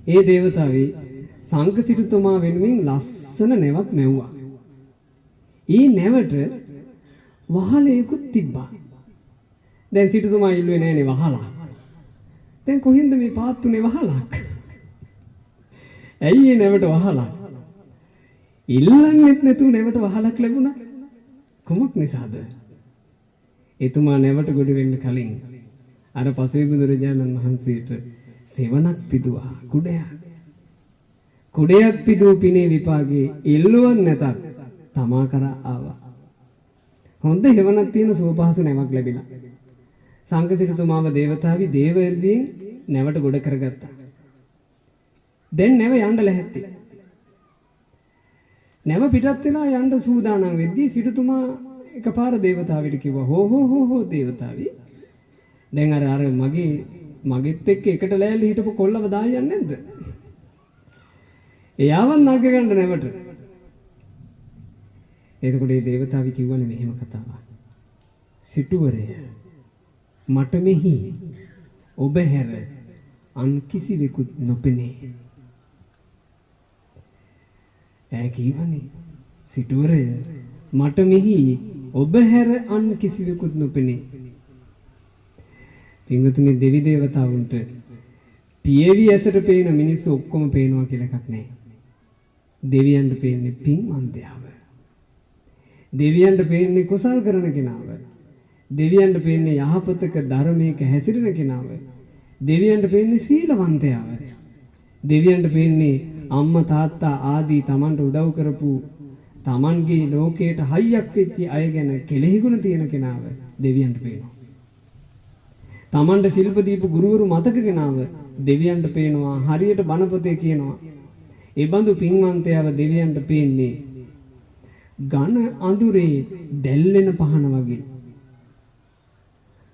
ඒ දේවතාවි සංඝ සිටුතුමා වෙනුවෙන් ලස්සන නැවක් මැව්වා. ඊ නැවට වහලයකුත් තිබ්බා. දැන් සිටුතුමා ඉල්ලුවේ නෑනේ වහලා. දැන් කොහෙන්ද මේ පාත්තුනේ වහලක්? ඇයි ඒ නැවට වහලා? ඉල්ලන්නෙත් නැතුව නැවට වහලක් ලැබුණා. කොමක් නිසාද? එතුමා නැවට ගොඩ වෙන්න කලින් අර පසුවේ බුදුරජාණන් වහන්සේට සෙවණක් පිදුවා කුඩයක්. කුඩයක් පිදූ පිනේ විපාකේ ඉල්ලුවක් නැතත් තමා කරා ආවා. හොඳ හේවණක් තියෙන සුවපහසු නැවක් ලැබිලා. සංඝ සිටුතුමාව දේවතාවි දේවර්දියෙන් නැවට ගොඩ කරගත්තා. දැන් නැව යන්න ලැහැත්ති. නැව පිටත් වෙලා යන්න සූදානම් වෙද්දී සිටුතුමා එකපාර දේවතාවිට කිව්වා හෝ දේවතාවි දැන් අර මගෙත් එක්ක එකට ලෑල්ල හිටපු කොල්ලව දායන්නේ නැද්ද? එයාවත් නග ගන්න නැවට. එතකොට මේ දේවතාවි කිව්වනේ මෙහෙම කතාවක්. සිටුවරය මට මෙහි ඔබ හැර අන් කිසිවෙකුත් නොපෙනේ. ඈ කිව්වනේ සිටුවරය මට මෙහි ඔබ හැර අන් කිසිවෙකුත් නොපෙනේ. පින්වතුනි දෙවි දේවතාවුන්ට පියවි ඇසට පේන මිනිස්සු ඔක්කොම පේනවා කියලා එකක් නැහැ. දෙවියන්ට පේන්නේ පින්වන්තයව. දෙවියන්ට පේන්නේ කුසල් කරන කෙනාව. දෙවියන්ට පේන්නේ යහපතක ධර්මයක හැසිරෙන කෙනාව. දෙවියන්ට පේන්නේ සීලවන්තයව. දෙවියන්ට පේන්නේ අම්මා තාත්තා ආදී Tamanට උදව් කරපු Tamanගේ ලෝකයට හයියක් වෙච්ච අය ගැන කෙලෙහි ගුණ තියෙන කෙනාව දෙවියන්ට පේනවා. Tamanට ශිල්ප දීපු ගුරුවරු මතක කෙනාව දෙවියන්ට පේනවා. හරියට බණපොතේ කියනවා. ඒ බඳු පින්වන්තයව දෙවියන්ට පේන්නේ ඝන අඳුරේ දැල්වෙන පහන වගේ.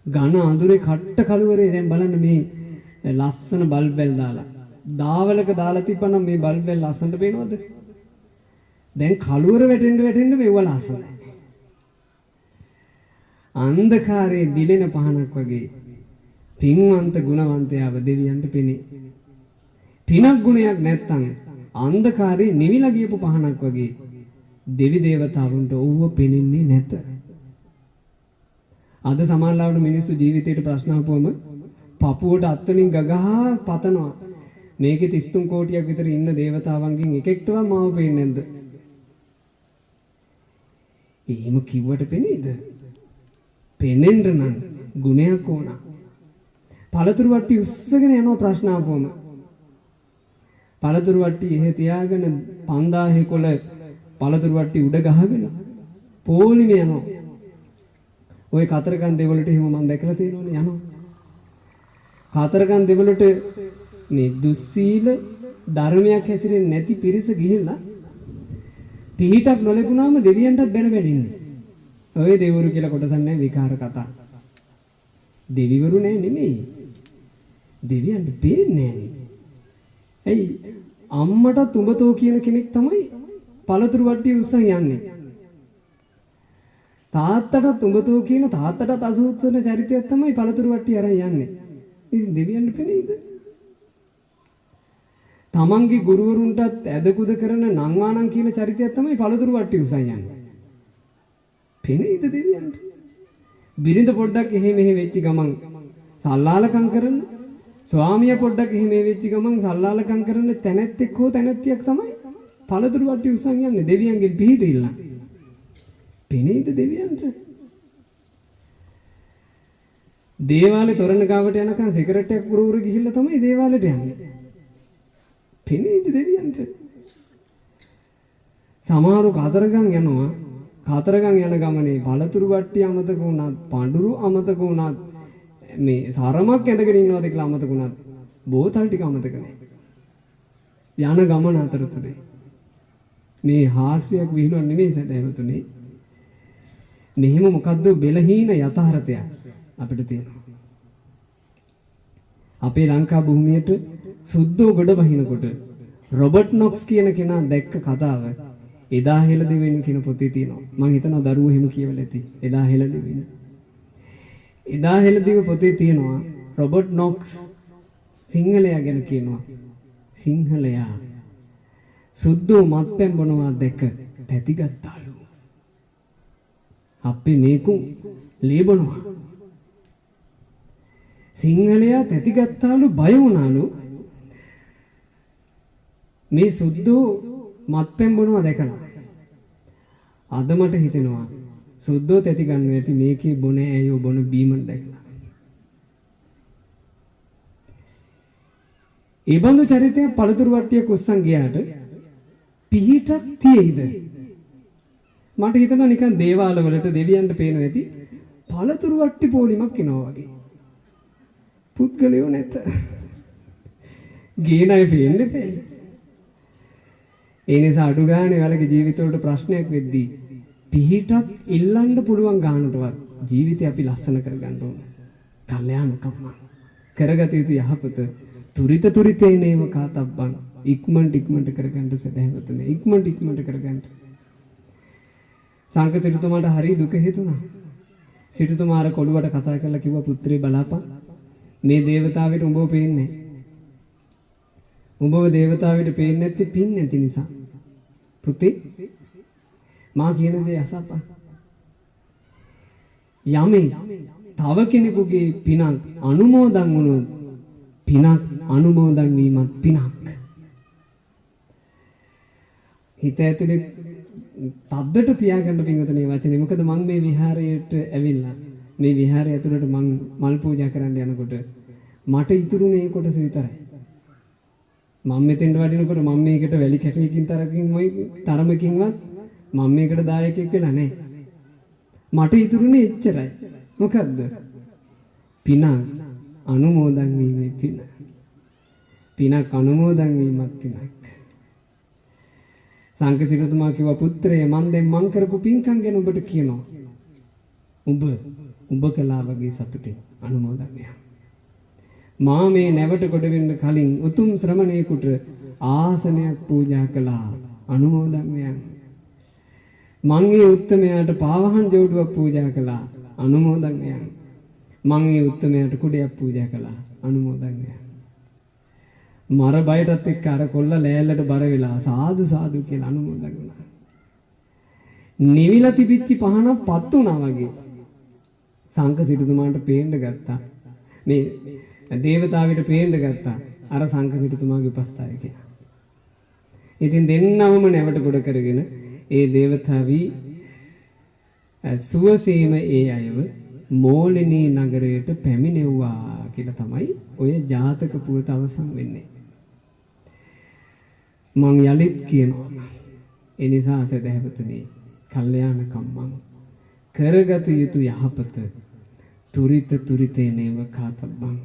ඝන අඳුරේ කට්ට කළුවරේ දැන් බලන්න මේ ලස්සන බල්බ් බෙල් දාලා. දාවලක දාලා තිබ්බනම් මේ බල්බ් බෙල් ලස්සනට පේනවද? දැන් කළුවර වැටෙන්න මේව ලස්සනයි. අන්ධකාරයේ දිලෙන පහනක් වගේ පින්වන්ත ගුණවන්තයව දෙවියන්ට පෙනේ. පිනක් ගුණයක් නැත්තම් අන්ධකාරයේ නිවිලා ගියපු පහනක් වගේ දෙවි දේවතාවුන්ට ඌව පෙනෙන්නේ නැත. අද සමාජලාවට මිනිස්සු ජීවිතේට ප්‍රශ්න අහපුවම පපුවට අත්වලින් ගගහා පතනවා. මේකේ 33 කෝටියක් විතර ඉන්න දේවතාවන්ගෙන් එකෙක්ටවත් මාව පේන්නේ නැද්ද? එහෙම කිව්වට පෙනේද? පෙනෙන්න නම් ගුණයක් ඕන. පළතුරු වට්ටි උස්සගෙන යනවා ප්‍රශ්න අහපුවම. පළතුරු වට්ටි එහෙ තියාගෙන 5000 කොළ පළතුරු වට්ටි උඩ ගහගෙන පොලිම යනවා. ওই කතරගම් දෙවලට එහෙම මම දැකලා තියෙනවනේ යනවා. කතරගම් දෙවලට මේ දුස්සීල ධර්මයක් හැසිරෙන්නේ නැති පිරිස ගිහිල්ලා පිහිටක් නොලැබුණාම දෙවියන්ටත් බැන බැනින්නේ. ඔය දෙවිවරු කියලා කොටසක් නැහැ විකාර කතා. දෙවිවරු නෑ නෙමෙයි. දෙවියන්ට පේන්නේ නෑනේ. ඇයි අම්මට උඹතෝ කියන කෙනෙක් තමයි පළතුරු වට්ටිය උස්සන් යන්නේ. තාත්තට උඹතෝ කියන තාත්තට අසුත්සන චරිතයක් තමයි පළතුරු වට්ටිය අරන් යන්නේ. ඉතින් දෙවියන්ට පෙනේද? තමන්ගේ ගුරුවරුන්ටත් ඇදකුද කරන නංවානම් කියන චරිතයක් තමයි පළතුරු වට්ටිය උස්සන් යන්නේ. පෙනේද දෙවියන්ට? බිරිඳ පොඩ්ඩක් එහෙ මෙහෙ වෙච්ච ගමන් සල්ලාලකම් කරන ස්වාමියා පොඩ්ඩක් එහෙ මෙහෙ වෙච්ච ගමන් සල්ලාලකම් කරන තැනැත්තෙක් හෝ තැනැත්තියක් තමයි පළතුරු වට්ටිය උස්සන් යන්නේ දෙවියන්ගෙන් පිහිට ඉල්ලන්න. පෙනේද දෙවියන්ට? දේවාලේ තොරණ ගාවට යනකම් සිගරට් එකක් උර ගිහිල්ලා තමයි දේවාලෙට යන්නේ. පෙනේද දෙවියන්ට? සමහරු කතරගම් යනවා. කතරගම් යන ගමනේ පළතුරු වට්ටිය අමතක වුණත්, පඳුරු අමතක වුණත්, මේ සරමක් ඇඳගෙන ඉන්නවද කියලා අමතක වුණත්, බෝතල් ටික අමතක නැහැ. යන ගමන අතරතුරේ මේ හාස්‍යයක් විහිළුවක් නෙමෙයි සදහැවතුනේ. මෙහිම මොකද්ද බෙලහීන යථාර්ථයක් අපිට තියෙනවා. අපේ ලංකා භූමියට සුද්දෝ ගොඩ වහිනකොට රොබර්ට් නොක්ස් කියන කෙනා දැක්ක කතාව එදා හෙළ දෙවෙනි කියන පොතේ තියෙනවා. මම හිතනවා දරුවෝ එහෙම කියවලා ඇති. එදා හෙළ දෙවෙනි. එදා හෙළ දෙව පොතේ තියෙනවා රොබර්ට් නොක්ස් සිංහලයා ගැන කියනවා. සිංහලයා සුද්දෝ මත්පැන් බොනවා දැක තැතිගත්තාලු. අපේ මේකුන් ලේබනවා. සිංහලයා තැතිගත්තාලු බය වුණාලු. මේ සුද්දෝ මත්පැන් බොනවා දැකලා. අද මට හිතෙනවා සුද්දෝ තැති ගන්නවා ඇති මේකේ බොන ඇයෝ බොන බීම දැකලා. ඒ බඳු චරිතයක් පළතුරු වට්ටියක් උස්සන් ගියාට පිහිටක් තියෙයිද? මට හිතෙනවා නිකන් දේවාල වලට දෙවියන්ට පේනවා ඇති පළතුරු වට්ටි පොලිමක් එනවා වගේ. පුද්ගලයෝ නැත. ගේනයි පේන්නේ පේ. ඒ නිසා අඩු ගානේ ඔයාලගේ ජීවිතවලට ප්‍රශ්නයක් වෙද්දී පිහිටක් ඉල්ලන්න පුළුවන් ගානටවත් ජීවිතය අපි ලස්සන කරගන්න ඕන. කල්යාණකම්ම කරගත යුතු යහපත තුරිතේනේම කාතබ්බන් ඉක්මනට කරගන්න සදහැවතුනේ. ඉක්මනට කරගන්න. සංඝ සිටුතුමාට හරි දුක හිතුණා. සිටුතුමා අර කොළුවට කතා කරලා කිව්වා පුත්‍රේ බලාපන් මේ දේවතාවෙට උඹව පේන්නේ. උඹව දේවතාවෙට පේන්නේ නැත්තේ පින් නැති නිසා. පුතේ මා කියන දේ අසපන්. යමේ තව කෙනෙකුගේ පිනක් අනුමෝදන් වුණොත් පිනක් අනුමෝදන් වීමත් පිනක්. හිත ඇතුලේ තද්දට තියාගන්න පින්වතුනි වචනේ. මොකද මම මේ විහාරයට ඇවිල්ලා මේ විහාරය ඇතුළට මම මල් පූජා කරන්න යනකොට මට ඉතුරුනේ ඒ කොටස විතරයි. මම මෙතෙන්ට වඩිනකොට මම මේකට වැලි කැටයකින් තරමකින්වත් මම මේකට දායකයෙක් වෙලා නැහැ. මට ඉතුරුනේ එච්චරයි. මොකද්ද? පින අනුමෝදන් වීමේ පින. පිනක් අනුමෝදන් වීමත් පිනක්. සංඝ සිටුතුමා කිව්වා පුත්‍රය මං කරපු පින්කම් ගැන ඔබට කියනවා. උඹ කළා වගේ සතුටින් අනුමෝදන් වෙනවා. මා මේ නැවට කොට වෙන්න කලින් උතුම් ශ්‍රමණේකට ආසනයක් පූජා කළා අනුමෝදන් වෙනවා. මං ඒ උත්තමයාට පාවහන් ජෝඩුවක් පූජා කළා අනුමෝදන් වෙනවා. මං ඒ උත්තමයාට කුඩයක් පූජා කළා අනුමෝදන් වෙනවා. මර බයටත් එක්ක අර කොල්ල ලෑල්ලට බර වෙලා සාදු සාදු කියලා අනුමෝදන් වුණා. නිවිලා තිබිච්ච පහනක් පත් වුණා වගේ. සංඝ සිටුතුමාට පේන්න ගත්තා. මේ දේවතාවිට පේන්න ගත්තා. අර සංඝ සිටුතුමාගේ උපස්ථායකයා. ඉතින් දෙන්නවම නැවට කොට කරගෙන ඒ දේවතාවි සුවසේම ඒ අයව මෝලිනී නගරයට පැමිණෙව්වා කියලා තමයි ඔය ජාතක පුවත අවසන් වෙන්නේ. මං යලිත් කියනවා. ඒ නිසා සදහැවතුනි, කල්යාණ කම්මං කරගත යුතු යහපත තුරිත තුරිතේ නේව කාතබ්බං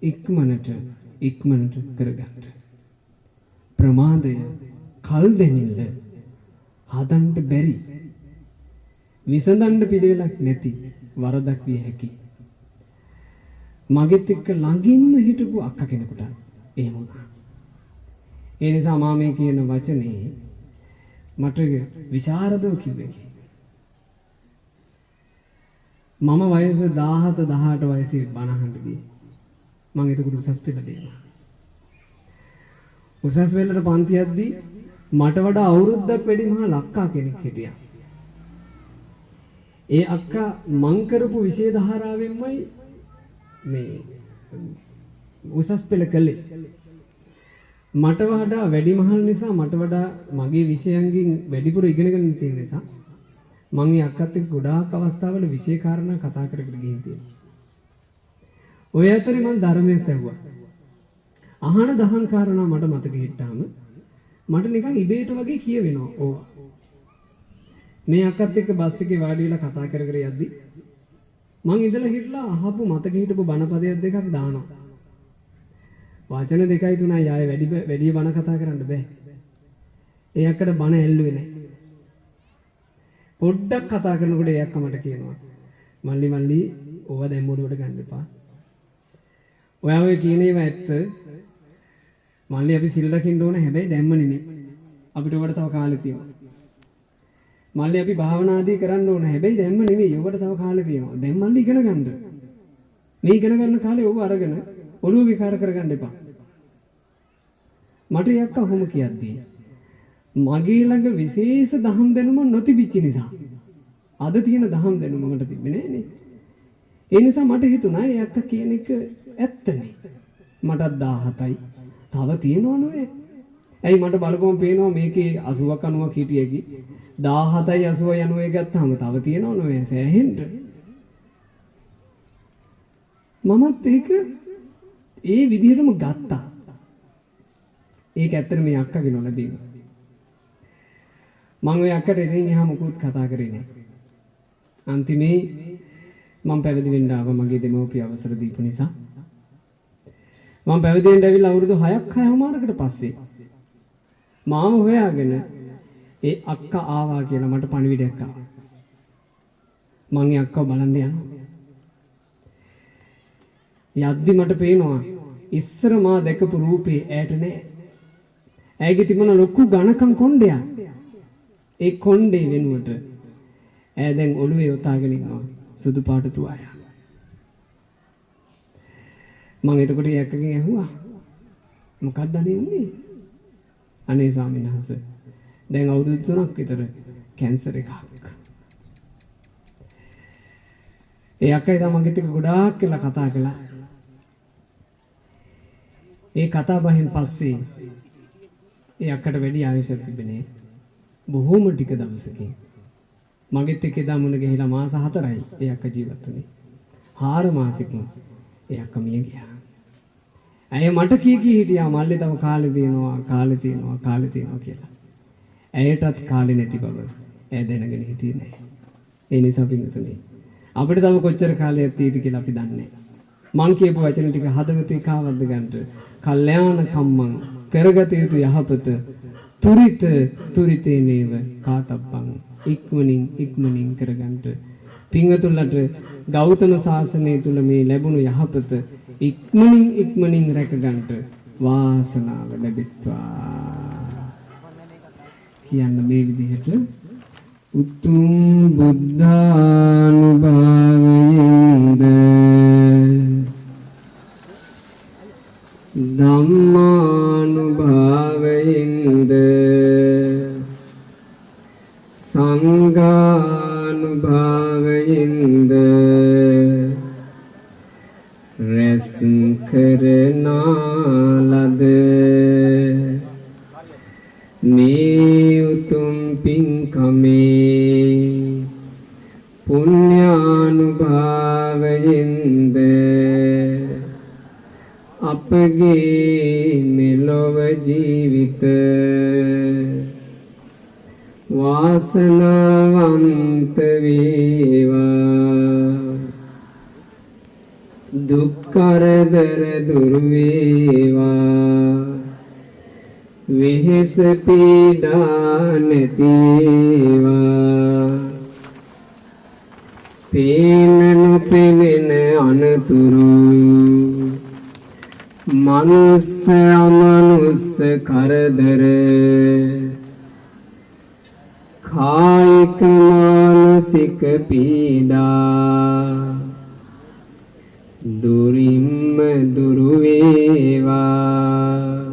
ඉක්මනට කරගන්න. ප්‍රමාදය කල් දෙනිල්ල හදන්න බැරි විසඳන්න පිළිවෙලක් නැති වරදක් විය හැකි. මගෙත් එක්ක ළඟින්ම හිටපු අක්කා කෙනෙකුට එහෙම වුණා. ඒ නිසා මම මේ කියන වචනේ මට විශාරදව කිව්වේ. මම වයස 17 18 වයසේ බණ අහන්න ගියේ. මම එතකොට උසස් පෙළ දෙනවා. උසස් පෙළට පන්ති යද්දී මට වඩා අවුරුද්දක් වැඩි මහා ලක්කා කෙනෙක් හිටියා. ඒ අක්කා මං කරපු විෂය ධාරාවෙන්මයි මේ උසස් පෙළ කළේ. මට වඩා වැඩිමහල් නිසා මට වඩා මගේ විෂයන්ගෙන් වැඩිපුර ඉගෙනගෙන තියෙන නිසා මම ඒ අක්කත් එක්ක ගොඩාක් අවස්ථාවල විෂය කාරණා කතා කරගෙන ගිහින් තියෙනවා. ඔය අතරේ මම ධර්මයක් ඇහුවා. අහන දහම් කාරණා මට මතක හිටාම මට නිකන් ඉබේට වගේ කියවෙනවා. ඕවා. මේ අක්කත් එක්ක බස් එකේ වාඩි වෙලා කතා කර කර යද්දි මං ඉඳලා හිටලා අහපු මතක හිටපු බණපදයක් දෙකක් දානවා. වචන 2යි 3යි ආයේ වැඩි බණ කතා කරන්න බෑ. ඒ අක්කට බණ ඇල්ලුවේ නැහැ. පොඩ්ඩක් කතා කරනකොට ඒ අක්ක මට කියනවා මල්ලි ඕවා දැන් මොඩුවට ගන්න එපා. ඔයා ඔය කියන ඒවා ඇත්ත. මල්ලි අපි සිල් රකින්න ඕන හැබැයි දැම්ම නෙමෙයි. අපිට ඔකට තව කාලෙ තියෙනවා. මල්ලි අපි භාවනා ආදී කරන්න ඕන හැබැයි දැම්ම නෙමෙයි. ඔකට තව කාලෙ තියෙනවා. දැන් මල්ලි ඉගෙන ගන්න. මේ ඉගෙන ගන්න කාලේ ඕව අරගෙන ඔළුව විකාර කරගන්න එපා. මට යක්ක ඔහොම කියද්දී මගේ ළඟ විශේෂ දහම් දැනුම නොතිබිච්ච නිසා අද තියෙන දහම් දැනුම මට තිබෙන්නේ නෑනේ. ඒ නිසා මට හිතුණා ඒ අක්ක කියන එක ඇත්තනේ. මටත් 17යි. තව තියෙනව නෙවෙයි. ඇයි මට බලපුවම පේනවා මේකේ 80ක් 90ක් හිටියකි. 17යි 80යි 90යි ගත්තාම තව තියෙනව නෙවෙයි සෑහෙන්න. මමත් ඒක ඒ විදිහටම ගත්තා. ඒක ඇත්තට මේ අක්කගේ නොලැබීම. මම ඔය අක්කට ඉතින් එහා මුකුත් කතා කරේ නෑ. අන්තිමේ මම පැවිදි වෙන්න ආවා මගේ දෙමව්පිය අවසර දීපු නිසා. මම පැවිදි වෙන්න ඇවිල්ලා අවුරුදු 6ක් 6මාරකට පස්සේ මාව හොයාගෙන ඒ අක්කා ආවා කියලා මට පණිවිඩයක් ආවා. මම ඒ අක්කව බලන්න යනවා. යද්දි මට පේනවා ඉස්සර මා දැකපු රූපේ ඈට නෑ. ඇයිගේ තිබුණ ලොකු ඝනකම් කොණ්ඩයක්. ඒ කොණ්ඩේ වෙනුවට ඈ දැන් ඔළුවේ යොතාගෙන ඉන්නවා සුදු පාට තුවාල. මම එතකොට යක්කගෙන් ඇහුවා මොකක්ද අනේ උනේ? අනේ ස්වාමීන් වහන්සේ දැන් අවුරුදු 3ක් විතර කැන්සර් එකක්. ඒ අක්කයි තමන්ගෙත් එක්ක ගොඩාක් කියලා කතා කළා. ඒ කතා බහෙන් පස්සේ ඒ අක්කට වැඩි ආයුෂයක් තිබෙන්නේ බොහොම ටික දවසකින්. මගෙත් එක්ක එදා මුණ ගැහිලා මාස 4යි ඒ අක්ක ජීවත් වුණේ. 4 මාසෙකින් ඒ අක්ක මිය ගියා. ඇය මට කී හිටියා මල්ලි තව කාලේ තියෙනවා කියලා. ඇයටත් කාලේ නැති බව ඇය දැනගෙන හිටියේ නැහැ. ඒ නිසා පිටුනේ අපිට තව කොච්චර කාලයක් තියෙද කියලා අපි දන්නේ නැහැ. මං කියපු වචන ටික හදවතේ කාවද්ද ගන්නට කල්යාණ කම්මං කරගත යුතු යහපත තුරිතේ නේව කාතබ්බං ඉක්මනින් කරගන්නට පින්වතුන්ලට ගෞතම සාසනය තුල මේ ලැබුණු යහපත ඉක්මනින් රැකගන්නට වාසනාව ලැබෙත්වා කියන්න මේ විදිහට උතුම් බුද්ධානුභාවයෙන්ද ධම්මානුභාවයෙන්ද සංඝානුභාවයෙන්ද මේ උතුම් පින්කමේ පුණ්‍යානුභාවයෙන්ද අපගේ මෙලොව ජීවිත වාසනාවන්ත වේවා දුක් කරදර දුර වේවා වෙහෙස පීඩා නැති වේවා පේන නොපෙනෙන අනතුරු මනුස්ස අමනුස්ස කරදර කායික මානසික පීඩා දුරින්ම දුරු වේවා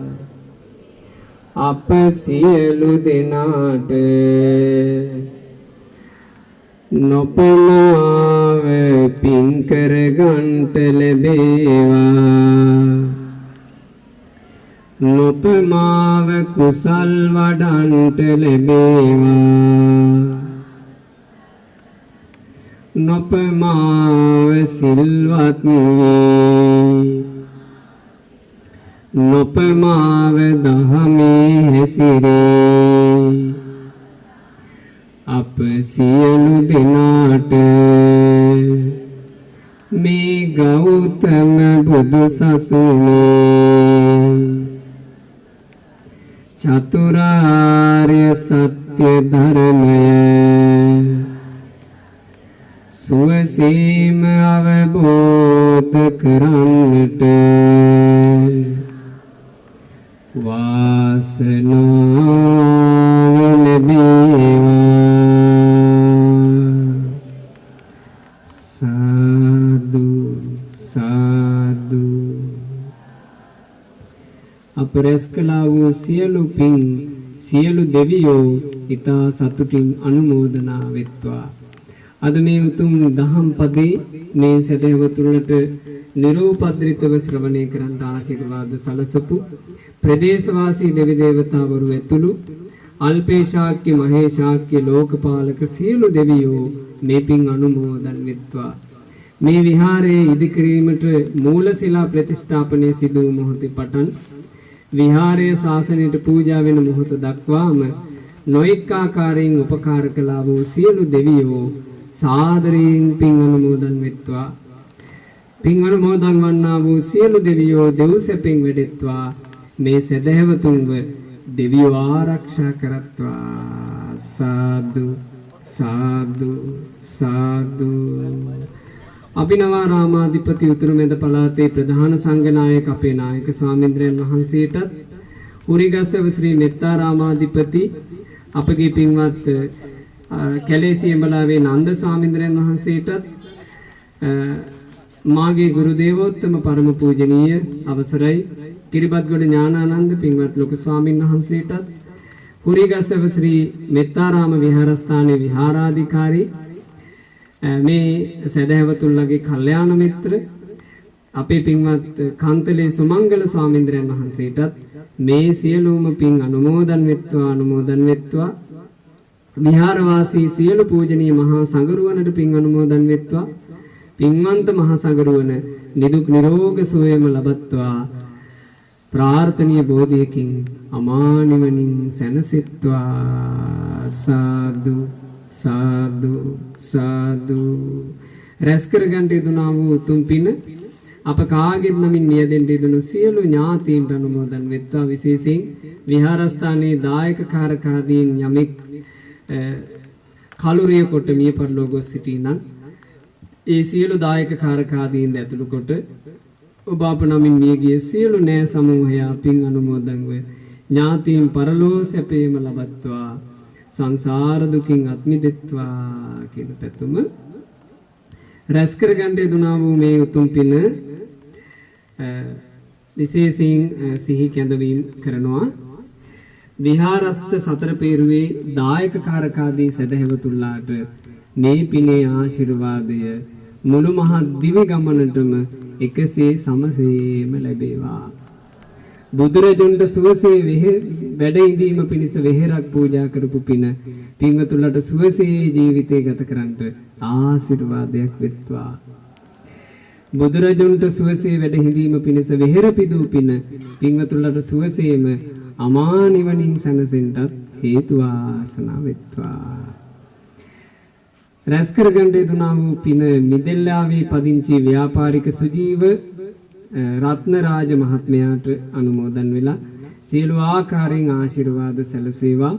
අප සියලු දෙනාට නොපමාව පින් කර ගන්නට ලැබේවා නොපමාව කුසල් වඩන්ට ලැබේවා නොපමාව සිල්වත් වේ නොපමාව දහමේ හැසිරේ අප සියලු දෙනාට මේ ගෞතම බුදු සසුනේ චතුරාර්ය සත්‍ය ධර්මය සුවසේම අවබෝධ කරන්නට වාසනාව ලැබේවා සාදු සාදු අප රැස් කළා වූ සියලු පින් සියලු දෙවියෝ ඊතා සතුටින් අනුමෝදනා වෙත්වා අද මේ උතුම් දහම් පදේ මේ සදහවතුන්ට නිරූපද්‍රිතව ශ්‍රවණය කරන්ට ආශිර්වාද සලසපු ප්‍රදේශවාසී දෙවි දේවතාවරු ඇතුළු අල්පේශාක්‍ය මහේශාක්‍ය ලෝකපාලක සියලු දෙවියෝ මේ පින් අනුමෝදන් වෙත්වා මේ විහාරයේ ඉදිකිරීමට මූල ශිලා ප්‍රතිෂ්ඨාපනය සිදු වූ මොහොතේ පටන් විහාරයේ ශාසනයට පූජා වෙන මොහොත දක්වාම නොඑක ආකාරයෙන් උපකාර කළා වූ සියලු දෙවියෝ සාදරයෙන් පින් අනුමෝදන් වෙත්වා පින් අනුමෝදන් වන්නා වූ සියලු දෙවියෝ දෙව්සැපෙන් වැඩෙත්වා මේ සදහවතුන්ව දෙවියෝ ආරක්ෂා කරත්වා සාදු සාදු සාදු අභිනවාරාමාධිපති උතුරුමැද පළාතේ ප්‍රධාන සංඝනායක අපේ නායක ස්වාමීන්ද්‍රයන් වහන්සේටත් උරිගස්සව ශ්‍රී මෙත්තාරාමාධිපති අපගේ පින්වත් කැලේසියඹලාවේ නන්ද ස්වාමීන්ද්‍රයන් වහන්සේටත් මාගේ ගුරු දේවෝත්තම පරම පූජනීය අවසරයි කිරිබත්ගොඩ ඥානානන්ද පින්වත් ලොකු ස්වාමීන් වහන්සේටත් උරිගස්සව ශ්‍රී මෙත්තාරාම විහාරස්ථානයේ විහාරාධිකාරී මේ සදහවතුන්ලගේ කල්යාණ මිත්‍ර අපේ පින්වත් කාන්තලේ සුමංගල ස්වාමීන්ද්‍රයන් වහන්සේටත් මේ සියලුම පින් අනුමෝදන් වෙත්වා විහාරවාසී සියලු පූජනීය මහා සංඝරුවනට පින් අනුමෝදන් වෙත්වා පින්වන්ත මහා සංඝරුවන නිදුක් නිරෝග සුවයම ලබත්වා ප්‍රාර්ථනීය බෝධියකින් අමා නිවනින් සැනසෙත්වා සාදු සාදු සාදු රැස් කර ගන්නට යෙදුනා වූ උතුම් පින අප කාගෙත් නමින් නියදෙන්න යෙදුණු සියලු ඥාතීන්ට අනුමෝදන් වෙත්වා විශේෂයෙන් විහාරස්ථානයේ දායක කාරකාදීන් යමෙක් කලුරිය කොට මිය පරලෝ ගොස් සිටිනම් ඒ සියලු දායක කාරකාදීන් ඇතුළු කොට ඔබ අප නමින් මිය ගිය සියලු නෑ සමූහයා පින් අනුමෝදන් ව ඥාතීන් පරලෝ සැපේම ලබත්වා සංසාර දුකින් අත් මිදෙත්වා කියන පැතුම රැස් කර ගන්න යෙදුනා වූ මේ උතුම් පින විශේෂයෙන් සිහි කැඳවීම කරනවා විහාරස්ත සතර පෙරුවේ දායක කාරකාදී සදහවතුන්ලාට මේ පිනේ ආශිර්වාදය මුළු මහත් දිවි ගමනටම එකසේ සමසේම ලැබේවා බුදුරජුන්ට සුවසේ වැඩ ඉඳීම පිණිස වෙහෙරක් පූජා කරපු පින පින්වතුන්ලට සුවසේ ජීවිතය ගත කරන්නට ආශිර්වාදයක් වෙත්වා. බුදුරජුන්ට සුවසේ වැඩ හිඳීම පිණිස වෙහෙර පිදූ පින පින්වතුන්ලට සුවසේම අමා නිවනින් සැනසෙන්නට හේතු වාසනා වෙත්වා. රැස් කරගන්න යුතුනා වූ පින මිදෙල්ලාවේ පදිංචි ව්‍යාපාරික සුජීව රත්නරාජ මහත්මයාට අනුමෝදන් වෙලා සියලු ආකාරයෙන් ආශිර්වාද සැලසේවා.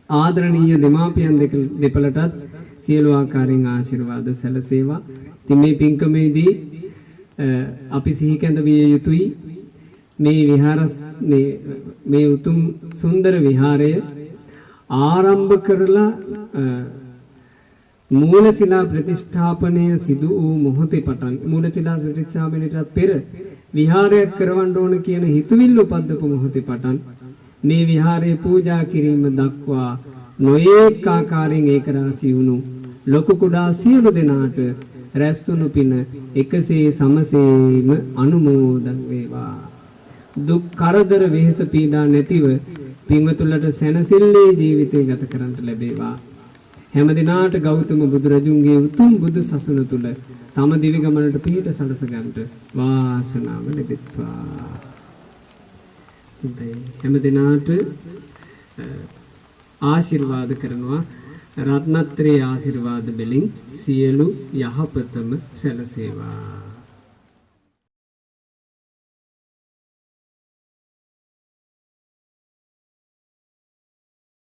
ආදරණීය දෙමාපියන් දෙපළටත් සියලු ආකාරයෙන් ආශිර්වාද සැලසේවා. ඉතින් මේ පින්කමේදී අපි සිහි කැඳ විය යුතුයි මේ උතුම් සුන්දර විහාරය ආරම්භ කරලා මූලශිලා ප්‍රතිෂ්ඨාපනය සිදු වූ මොහොතේ පටන් මූලශිලා ප්‍රතිෂ්ඨාපනයටත් පෙර විහාරයක් කරවන්න ඕන කියන හිතවිල්ල උපද්දපු මොහොතේ පටන් මේ විහාරය පූජා කිරීම දක්වා නොඑක ආකාරයෙන් ඒක රාශී වුණු ලොකු කුඩා සියලු දෙනාට රැස්වුණු පින එකසේ සමසේම අනුමෝදන් වේවා. දුක් කරදර වෙහෙස පීඩා නැතිව පින්වතුන්ලට සැනසෙල්ලේ ජීවිතය ගත කරන්නට ලැබේවා. හැම දිනාට ගෞතම බුදුරජුන්ගේ උතුම් බුදු සසුන තුල තම දිවි ගමනට පිහිට සලස ගන්නට වාසනාව ලැබෙත්වා. හැම දිනාට ආශිර්වාද කරනවා රත්නත්‍රේ ආශිර්වාද බෙලින් සියලු යහපතම සැලසේවා.